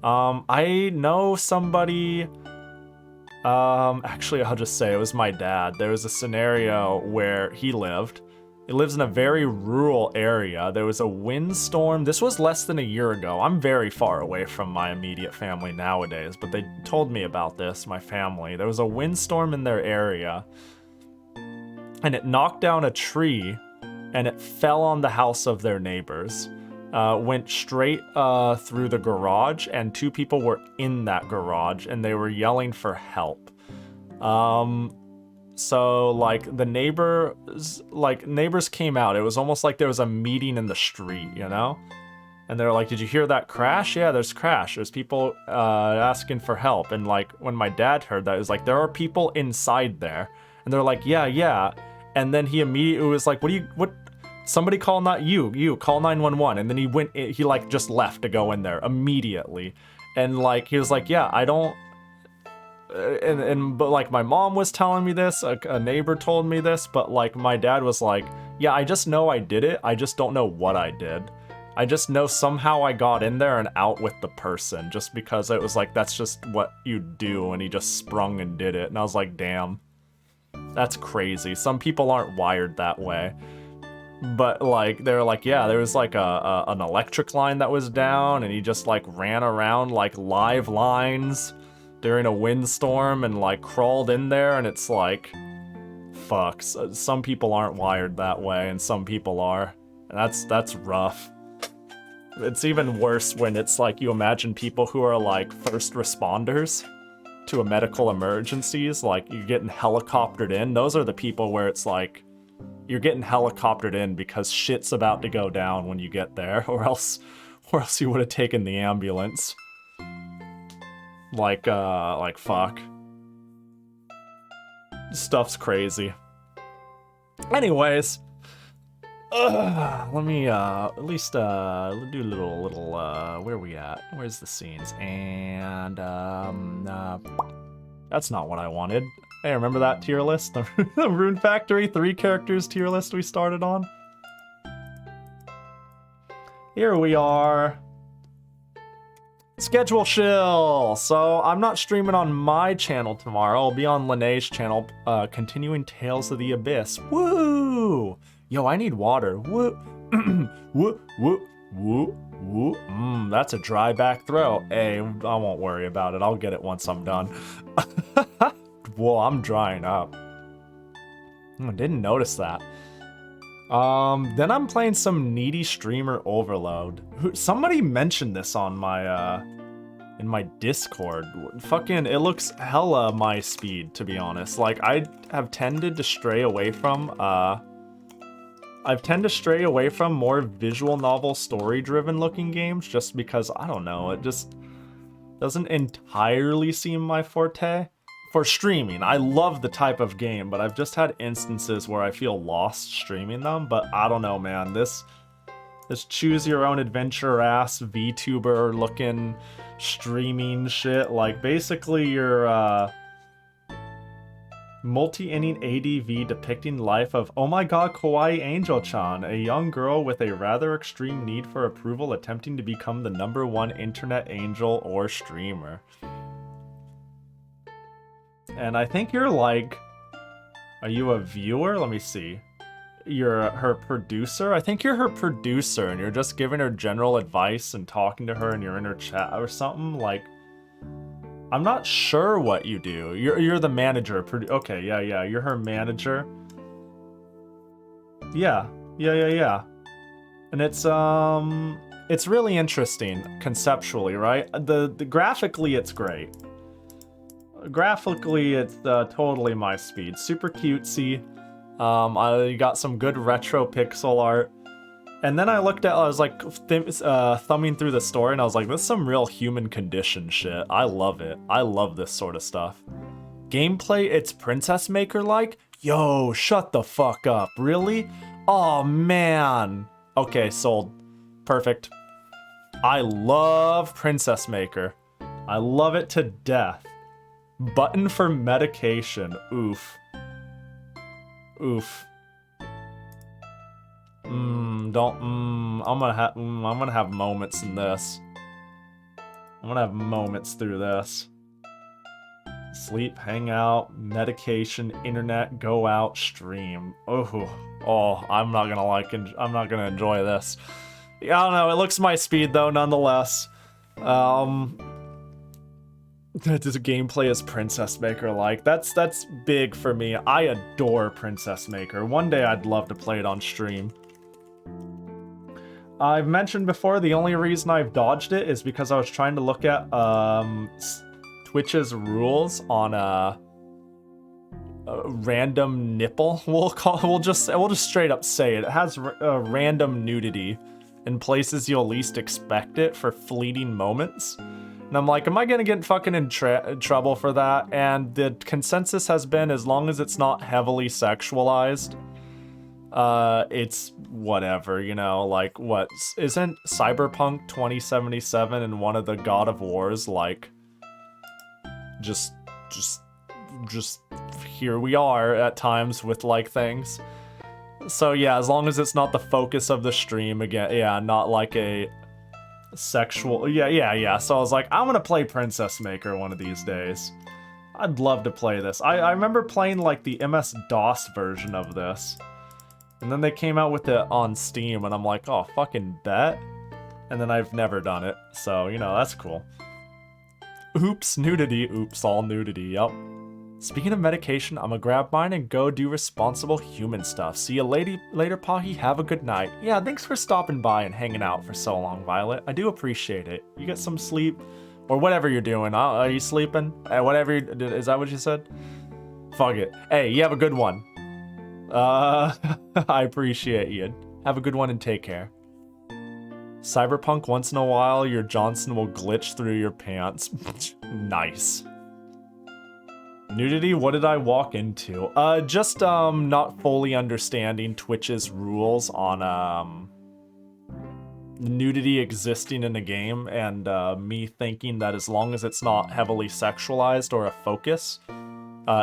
I know somebody, actually I'll just say it was my dad. There was a scenario where he lives in a very rural area. There was a windstorm. This was less than a year ago. I'm very far away from my immediate family nowadays, but they told me about this, my family. There was a windstorm in their area, and it knocked down a tree, and it fell on the house of their neighbors. Went straight through the garage, and 2 people were in that garage, and they were yelling for help. So like the neighbors came out. It was almost like there was a meeting in the street, you know? And they're like, did you hear that crash? Yeah, there's crash. There's people asking for help. And like when my dad heard that, it was like, there are people inside there. And they're like, yeah. And then he immediately was like, what? Somebody call call 911. And then he like just left to go in there immediately. And like, he was like, yeah, I don't, but like my mom was telling me this, a neighbor told me this, but like my dad was like, yeah, I just know I did it. I just don't know what I did. I just know somehow I got in there and out with the person, just because it was like, that's just what you do. And he just sprung and did it. And I was like, damn, that's crazy. Some people aren't wired that way. But like, they're like, yeah, there was like an electric line that was down, and he just like ran around like live lines during a windstorm and like crawled in there. And it's like, fuck, some people aren't wired that way and some people are, and that's rough. It's even worse when it's like, you imagine people who are like first responders to a medical emergencies, like you're getting helicoptered in. Those are the people where it's like, you're getting helicoptered in because shit's about to go down when you get there, or else you would have taken the ambulance. Like fuck. Stuff's crazy. Anyways, let me at least do a little where are we at? Where's the scenes? And that's not what I wanted. Hey, remember that tier list? The Rune Factory 3 characters tier list we started on? Here we are. Schedule shill. So I'm not streaming on my channel tomorrow. I'll be on Linnea's channel, continuing Tales of the Abyss. Woo! Yo, I need water. Woo! Woo! Woo! Woo! Woo! That's a dry back throat. Hey, I won't worry about it. I'll get it once I'm done. Whoa, I'm drying up. I didn't notice that. Then I'm playing some needy streamer Overload. Somebody mentioned this on my, in my Discord. Fucking, it looks hella my speed, to be honest. Like, I have tended to stray away from, more visual novel story-driven looking games, just because, I don't know, it just doesn't entirely seem my forte. For streaming, I love the type of game, but I've just had instances where I feel lost streaming them. But I don't know, man. This choose your own adventure ass VTuber looking streaming shit, like basically your multi-inning ADV depicting life of, oh my god, Kawaii Angel-chan, a young girl with a rather extreme need for approval attempting to become the #1 internet angel or streamer. And I think you're like, are you a viewer? Let me see. you're her producer. I think you're her producer and you're just giving her general advice and talking to her in your inner chat or something. Like, I'm not sure what you do. You're the manager. Okay, yeah. You're her manager. Yeah. And it's really interesting conceptually, right? The graphically, it's great. Graphically, it's totally my speed. Super cutesy. I got some good retro pixel art. And then I was like thumbing through the story and I was like, this is some real human condition shit. I love it. I love this sort of stuff. Gameplay, it's Princess Maker-like? Yo, shut the fuck up. Really? Oh, man. Okay, sold. Perfect. I love Princess Maker. I love it to death. Button for medication. Oof. I'm gonna have moments in this. I'm gonna have moments through this. Sleep, hang out, medication, internet, go out, stream. Oh, I'm not gonna enjoy this. Yeah, I don't know, it looks my speed though, nonetheless. This gameplay is Princess Maker like. That's big for me. I adore Princess Maker. One day I'd love to play it on stream. I've mentioned before, the only reason I've dodged it is because I was trying to look at Twitch's rules on a random nipple. We'll just straight up say it. It has random nudity in places you'll least expect it for fleeting moments. And I'm like, am I gonna get fucking in trouble for that? And the consensus has been, as long as it's not heavily sexualized, it's whatever, you know, like what isn't Cyberpunk 2077 and one of the God of Wars like just here we are at times with like things. So yeah, as long as it's not the focus of the stream again, yeah, not like a sexual, yeah. So I was like, I'm gonna play Princess Maker one of these days. I'd love to play this. I remember playing like the MS-DOS version of this. And then they came out with it on Steam, and I'm like, oh, fucking bet. And then I've never done it, so, you know, that's cool. Oops, nudity. Oops, all nudity, yup. Speaking of medication, I'm gonna grab mine and go do responsible human stuff. See you later, Pahi. Have a good night. Yeah, thanks for stopping by and hanging out for so long, Violet. I do appreciate it. You get some sleep, or whatever you're doing. Are you sleeping? Whatever is that what you said? Fuck it. Hey, you have a good one. I appreciate you. Have a good one and take care. Cyberpunk, once in a while, your Johnson will glitch through your pants. Nice. Nudity, what did I walk into? Just, not fully understanding Twitch's rules on, nudity existing in a game, and, me thinking that as long as it's not heavily sexualized or a focus,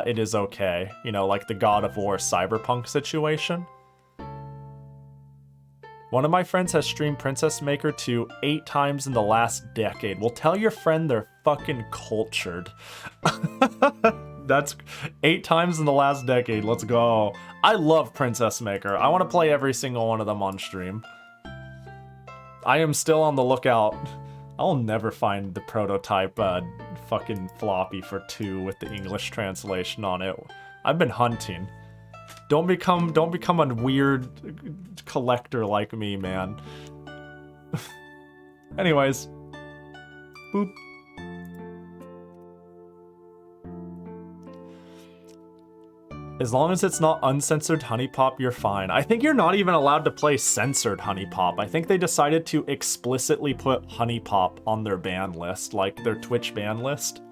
it is okay. You know, like the God of War Cyberpunk situation. One of my friends has streamed Princess Maker 2 8 times in the last decade. Well, tell your friend they're fucking cultured. That's 8 times in the last decade. Let's go. I love Princess Maker. I want to play every single one of them on stream. I am still on the lookout. I'll never find the prototype fucking floppy for 2 with the English translation on it. I've been hunting. Don't become a weird collector like me, man. Anyways. Boop. As long as it's not uncensored Honey Pop, you're fine. I think you're not even allowed to play censored Honey Pop. I think they decided to explicitly put Honey Pop on their ban list, like their Twitch ban list.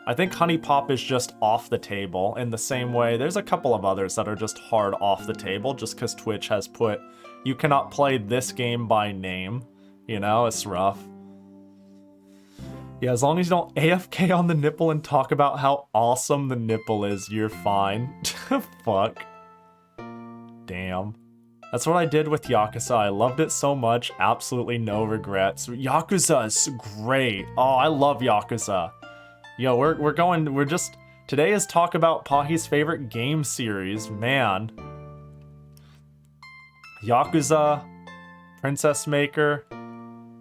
I think Honey Pop is just off the table in the same way. There's a couple of others that are just hard off the table just because Twitch has put, you cannot play this game by name. You know, it's rough. Yeah, as long as you don't AFK on the nipple and talk about how awesome the nipple is, you're fine. Fuck. Damn. That's what I did with Yakuza. I loved it so much. Absolutely no regrets. Yakuza is great. Oh, I love Yakuza. Yo, today is talk about Pahi's favorite game series. Man. Yakuza, Princess Maker,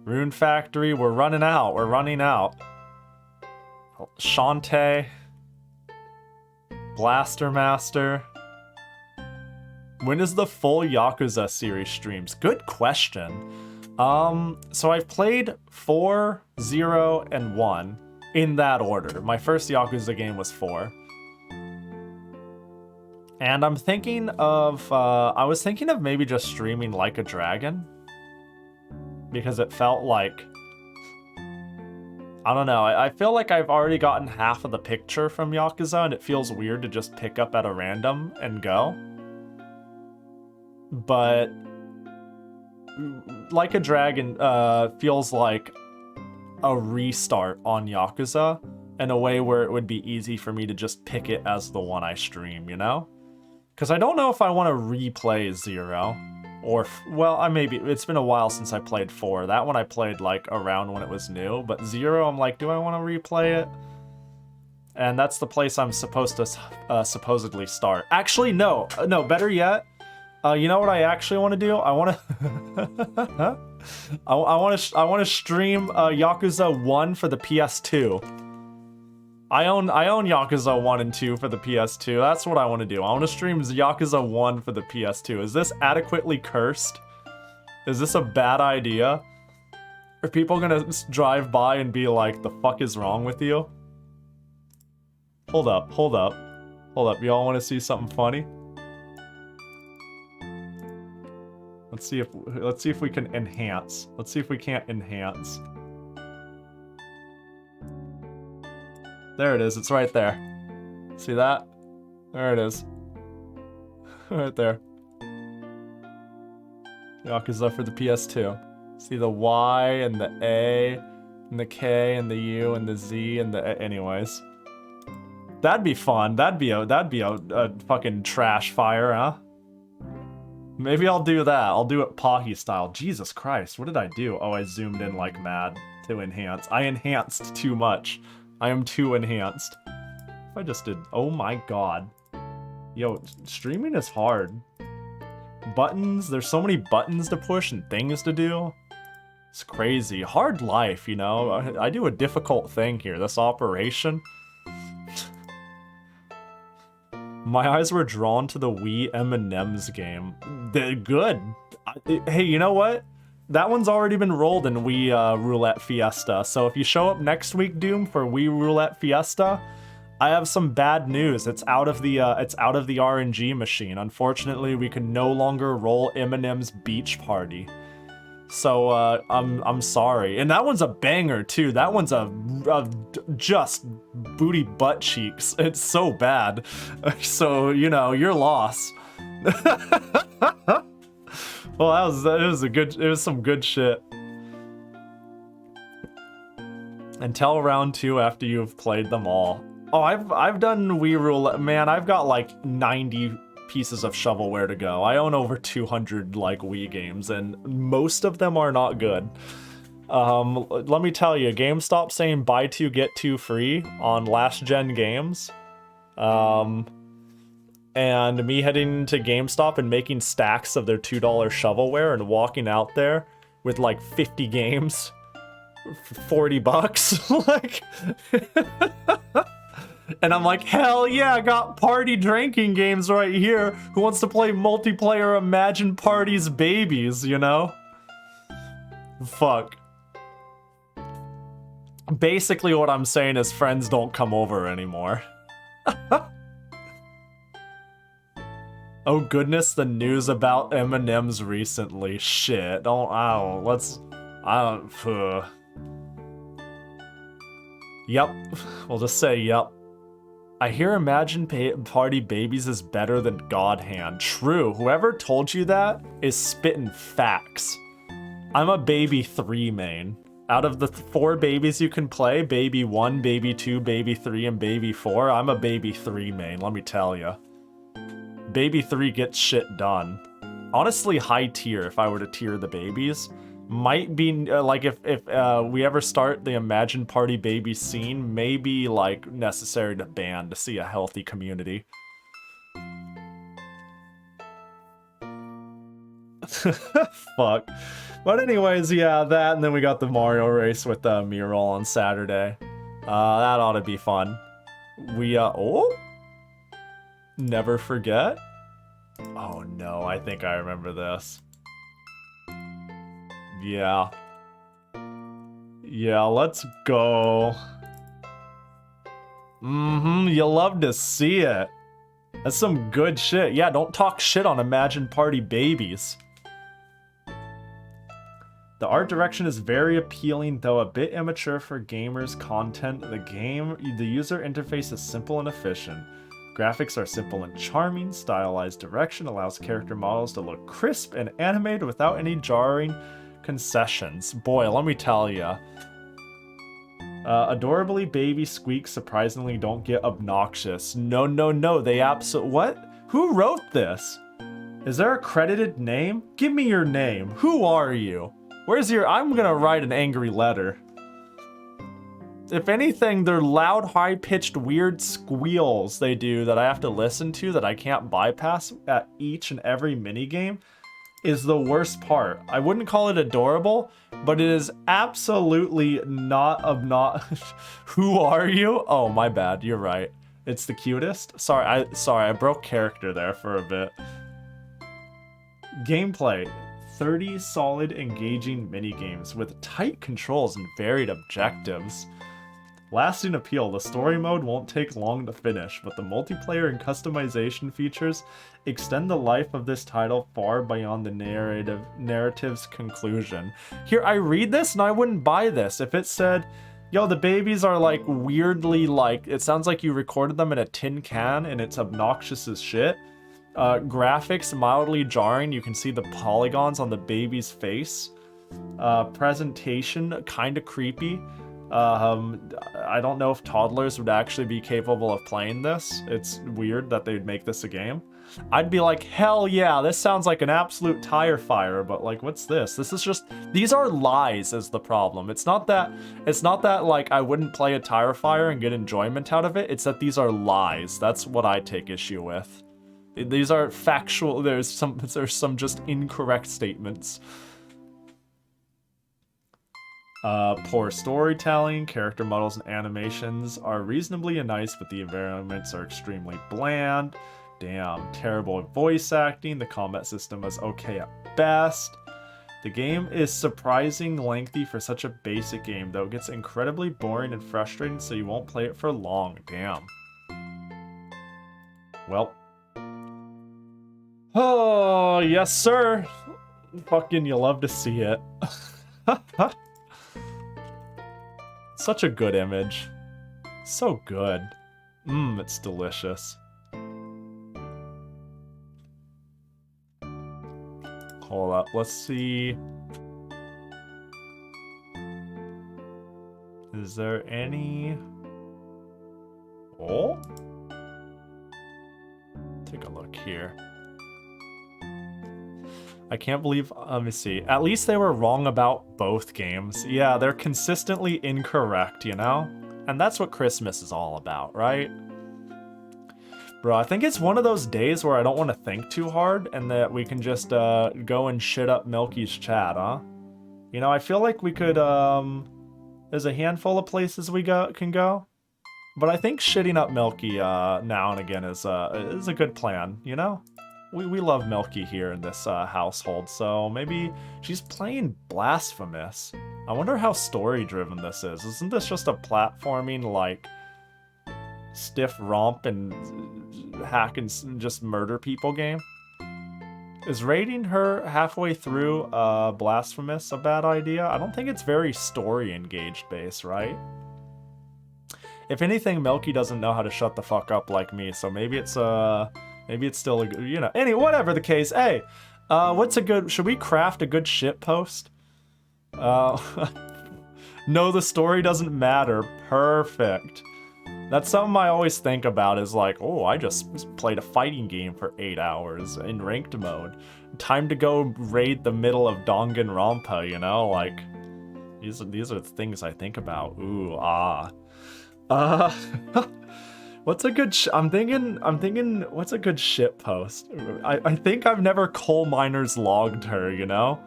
Rune Factory. We're running out. We're running out. Shantae, Blaster Master. When is the full Yakuza series streams? Good question. So I've played 4, 0, and 1 in that order. My first Yakuza game was 4. And I'm thinking of, I was thinking of maybe just streaming Like a Dragon. Because it felt like, I don't know, I feel like I've already gotten half of the picture from Yakuza, and it feels weird to just pick up at a random and go. But Like a Dragon feels like a restart on Yakuza in a way where it would be easy for me to just pick it as the one I stream, you know? Because I don't know if I want to replay 0. Or, well, maybe. It's been a while since I played 4. That one I played, like, around when it was new. But 0, I'm like, do I want to replay it? And that's the place I'm supposed to supposedly start. Actually, no. No, better yet. You know what I actually want to do? I want to... I want to stream Yakuza 1 for the PS2. I own Yakuza 1 and 2 for the PS2. That's what I want to do. I want to stream Yakuza 1 for the PS2. Is this adequately cursed? Is this a bad idea? Are people gonna drive by and be like, the fuck is wrong with you? Hold up, hold up. Hold up, y'all want to see something funny? Let's see if we can enhance. Let's see if we can't enhance. There it is, it's right there. See that? There it is. Right there. Yakuza for the PS2. See the Y and the A and the K and the U and the Z and the anyways. That'd be fun. That'd be a fucking trash fire, huh? Maybe I'll do that. I'll do it Pahi style. Jesus Christ, what did I do? Oh, I zoomed in like mad to enhance. I enhanced too much. I am too enhanced. If I just did... Oh my god. Yo, streaming is hard. Buttons, there's so many buttons to push and things to do. It's crazy. Hard life, you know? I do a difficult thing here. This operation. My eyes were drawn to the Wii M&M's game. They're good. Hey, you know what? That one's already been rolled in Wii Roulette Fiesta, so if you show up next week, Doom, for Wii Roulette Fiesta, I have some bad news. It's out of the RNG machine. Unfortunately, we can no longer roll Eminem's Beach Party. So I'm sorry. And that one's a banger too. That one's a just booty butt cheeks. It's so bad. So you know, your loss. Well, it was some good shit. Until round 2 after you've played them all. Oh, I've done Wii Roulette. Man, I've got like 90 pieces of shovelware to go. I own over 200 like Wii games, and most of them are not good. Let me tell you, GameStop saying buy 2 get 2 free on last gen games. And me heading to GameStop and making stacks of their $2 shovelware and walking out there with like 50 games for 40 bucks. Like, and I'm like, hell yeah, I got party drinking games right here. Who wants to play multiplayer Imagine Parties Babies, you know? Fuck. Basically what I'm saying is friends don't come over anymore. Oh goodness, the news about M&M's recently. Shit, Yep, we'll just say yep. I hear Imagine Party Babies is better than God Hand. True, whoever told you that is spitting facts. I'm a Baby 3 main. Out of the 4 babies you can play, Baby 1, Baby 2, Baby 3, and Baby 4, I'm a Baby 3 main, let me tell ya. Baby 3 gets shit done. Honestly, high tier if I were to tier the babies. Might be, like, if we ever start the Imagine Party Baby scene, maybe, like, necessary to ban to see a healthy community. Fuck. But anyways, yeah, that, and then we got the Mario race with Mural on Saturday. That ought to be fun. We, oh? Never forget? Oh no, I think I remember this. Yeah. Yeah, let's go. You love to see it. That's some good shit. Yeah, don't talk shit on Imagine Party babies. The art direction is very appealing, though a bit immature for gamers' content. The user interface is simple and efficient. Graphics are simple and charming. Stylized direction allows character models to look crisp and animated without any jarring concessions. Boy, let me tell ya. Adorably baby squeaks surprisingly don't get obnoxious. No, they what? Who wrote this? Is there a credited name? Give me your name. Who are you? Where's your... I'm gonna write an angry letter. If anything, they're loud, high-pitched, weird squeals they do that I have to listen to that I can't bypass at each and every minigame is the worst part. I wouldn't call it adorable, but it is absolutely not obnoxious. Who are you? Oh, my bad. You're right. It's the cutest. Sorry, I broke character there for a bit. Gameplay. 30 solid, engaging minigames with tight controls and varied objectives. Lasting appeal, the story mode won't take long to finish, but the multiplayer and customization features extend the life of this title far beyond the narrative's conclusion. Here, I read this and I wouldn't buy this if it said, yo, the babies are like weirdly like, it sounds like you recorded them in a tin can and it's obnoxious as shit. Graphics mildly jarring, you can see the polygons on the baby's face. Presentation kinda creepy. I don't know if toddlers would actually be capable of playing this. It's weird that they'd make this a game. I'd be like, hell yeah, this sounds like an absolute tire fire, but like, what's this? This is just, these are lies is the problem. It's not that like I wouldn't play a tire fire and get enjoyment out of it. It's that these are lies. That's what I take issue with. These are factual, there's some just incorrect statements. Poor storytelling, character models and animations are reasonably nice, but the environments are extremely bland. Damn, terrible voice acting, the combat system is okay at best. The game is surprisingly lengthy for such a basic game, though it gets incredibly boring and frustrating, so you won't play it for long. Damn. Well. Oh, yes sir. Fucking you love to see it. Such a good image. So good. It's delicious. Hold up, let's see. Is there any... Oh? Take a look here. I can't believe, let me see. At least they were wrong about both games. Yeah, they're consistently incorrect, you know? And that's what Christmas is all about, right? Bro, I think it's one of those days where I don't want to think too hard and that we can just go and shit up Milky's chat, huh? You know, I feel like we could, there's a handful of places we can go. But I think shitting up Milky now and again is a good plan, you know? We love Milky here in this household, so maybe she's playing Blasphemous. I wonder how story-driven this is. Isn't this just a platforming, like, stiff romp and hack and just murder people game? Is raiding her halfway through Blasphemous a bad idea? I don't think it's very story-engaged based, right? If anything, Milky doesn't know how to shut the fuck up like me, so maybe it's still a good, you know. Anyway, whatever the case. Hey, what's a good... Should we craft a good shit post? No, the story doesn't matter. Perfect. That's something I always think about is like, oh, I just played a fighting game for 8 hours in ranked mode. Time to go raid the middle of Danganronpa, you know? Like, these are the things I think about. Ooh, ah. What's a good I'm thinking what's a good shit post? I think I've never coal miners logged her, you know?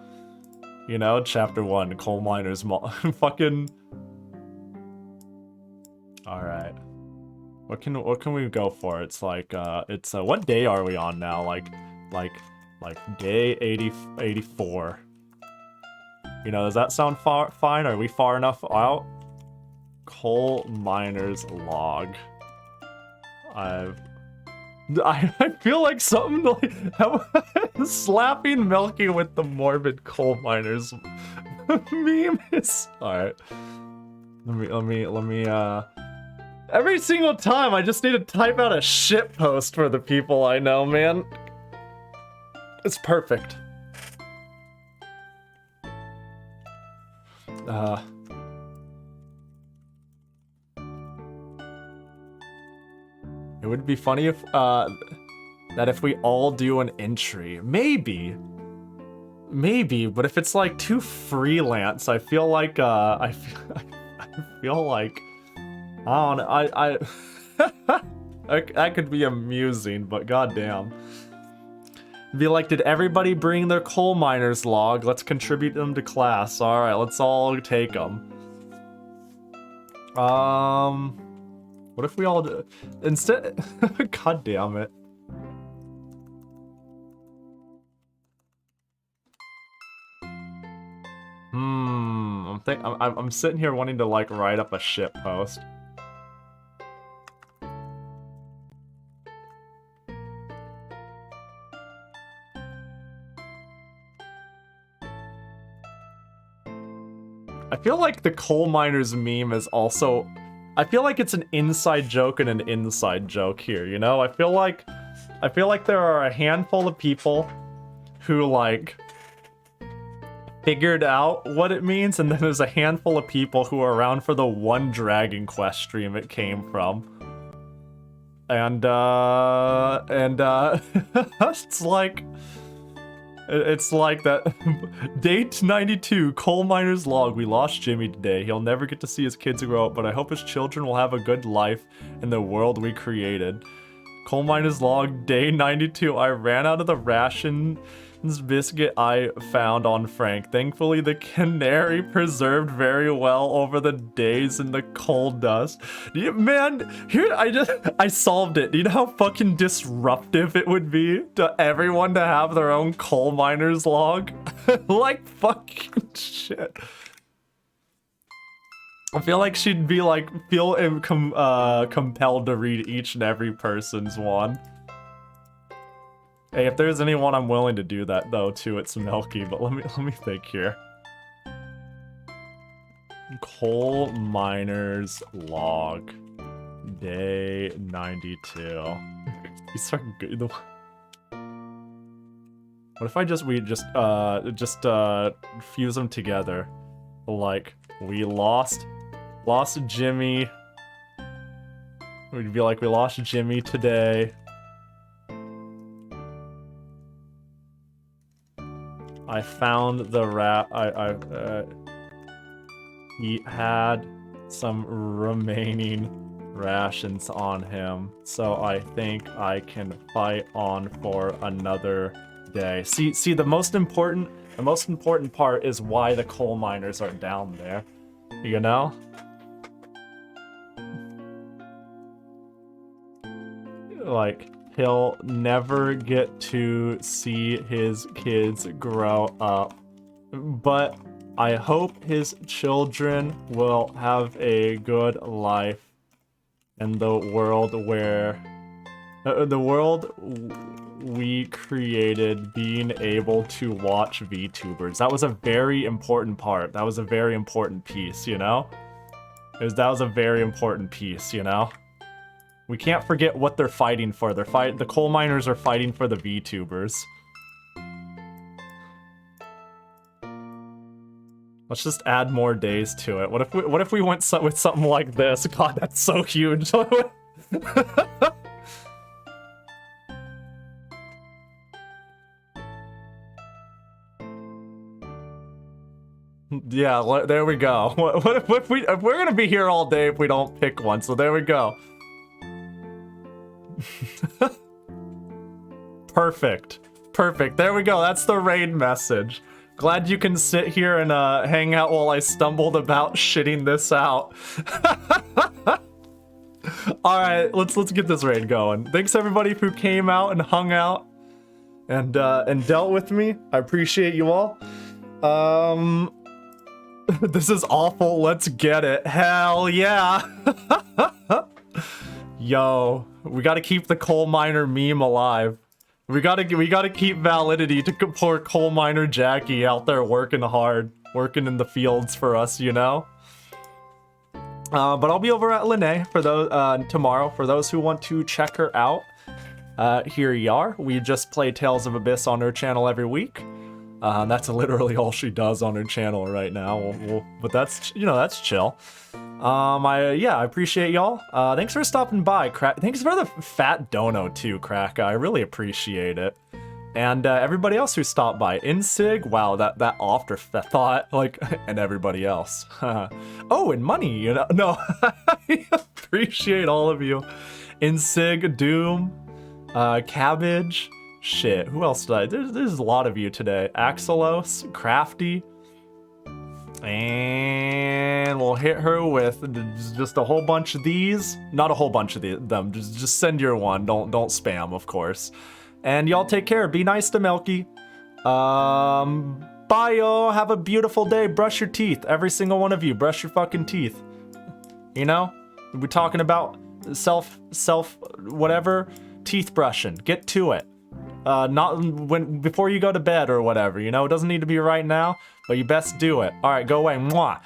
You know, chapter 1, coal miners fucking. All right. What can we go for? It's like what day are we on now? Like day 84. You know, does that sound fine? Are we far enough out? Coal miners log. I feel like something like slapping Milky with the morbid coal miners meme is alright. Let me every single time I just need to type out a shit post for the people I know, man. It's perfect. It would be funny if, that if we all do an entry. Maybe, but if it's like too freelance, I feel like, I feel like, I don't know, that could be amusing, but goddamn. Be like, did everybody bring their coal miners log? Let's contribute them to class. All right, let's all take them. What if we all do instead? God damn it. I'm sitting here wanting to like write up a shit post. I feel like the coal miners meme is also, I feel like it's an inside joke and an inside joke here, you know? I feel like there are a handful of people who like figured out what it means, and then there's a handful of people who are around for the one Dragon Quest stream it came from. And it's like that. Date 92, coal miner's log. We lost Jimmy today. He'll never get to see his kids grow up, but I hope his children will have a good life in the world we created. Coal miner's log, day 92. I ran out of the rations biscuit I found on Frank. Thankfully, the canary preserved very well over the days in the coal dust. Man, here I solved it. Do you know how fucking disruptive it would be to everyone to have their own coal miner's log? Like fucking shit. I feel like she'd be like compelled to read each and every person's one. Hey, if there's anyone I'm willing to do that though too, it's Milky, but let me think here. Coal miner's log. Day 92. These are good. What if we just fuse them together? Like, we lost Jimmy. We'd be like, we lost Jimmy today. I found the he had some remaining rations on him, so I think I can fight on for another day. See, the most important part is why the coal miners are down there, you know? Like, he'll never get to see his kids grow up, but I hope his children will have a good life in the world where the world we created, being able to watch VTubers. That was a very important part. That was a very important piece, you know? That was a very important piece, you know? We can't forget what they're fighting for. The coal miners are fighting for the VTubers. Let's just add more days to it. What if we went with something like this? God, that's so huge. Yeah, there we go. What if we're gonna be here all day if we don't pick one? So there we go. Perfect. Perfect. There we go. That's the raid message. Glad you can sit here and hang out while I stumbled about shitting this out. All right, let's get this raid going. Thanks everybody who came out and hung out and dealt with me. I appreciate you all. This is awful. Let's get it. Hell yeah. Yo, we got to keep the coal miner meme alive. We gotta keep validity to poor coal miner Jackie out there working hard, working in the fields for us, you know. But I'll be over at Lene for those tomorrow. For those who want to check her out, here you are. We just play Tales of Abyss on her channel every week. That's literally all she does on her channel right now. But that's, you know, that's chill. I appreciate y'all. Thanks for stopping by, Crack. Thanks for the fat dono too, Crack. I really appreciate it. And everybody else who stopped by. Insig, wow, that afterthought, like, and everybody else. Oh, and money, you know? No, I appreciate all of you. Insig, Doom, Cabbage, shit, who else did I? There's a lot of you today. Axelos, Crafty. And we'll hit her with just a whole bunch of these. Not a whole bunch of them. Just send your one. Don't spam, of course. And y'all take care. Be nice to Milky. Bye, yo. Have a beautiful day. Brush your teeth. Every single one of you. Brush your fucking teeth. You know? We're talking about self whatever. Teeth brushing. Get to it. Not before you go to bed or whatever, you know? It doesn't need to be right now, but you best do it. All right, go away. Mwah.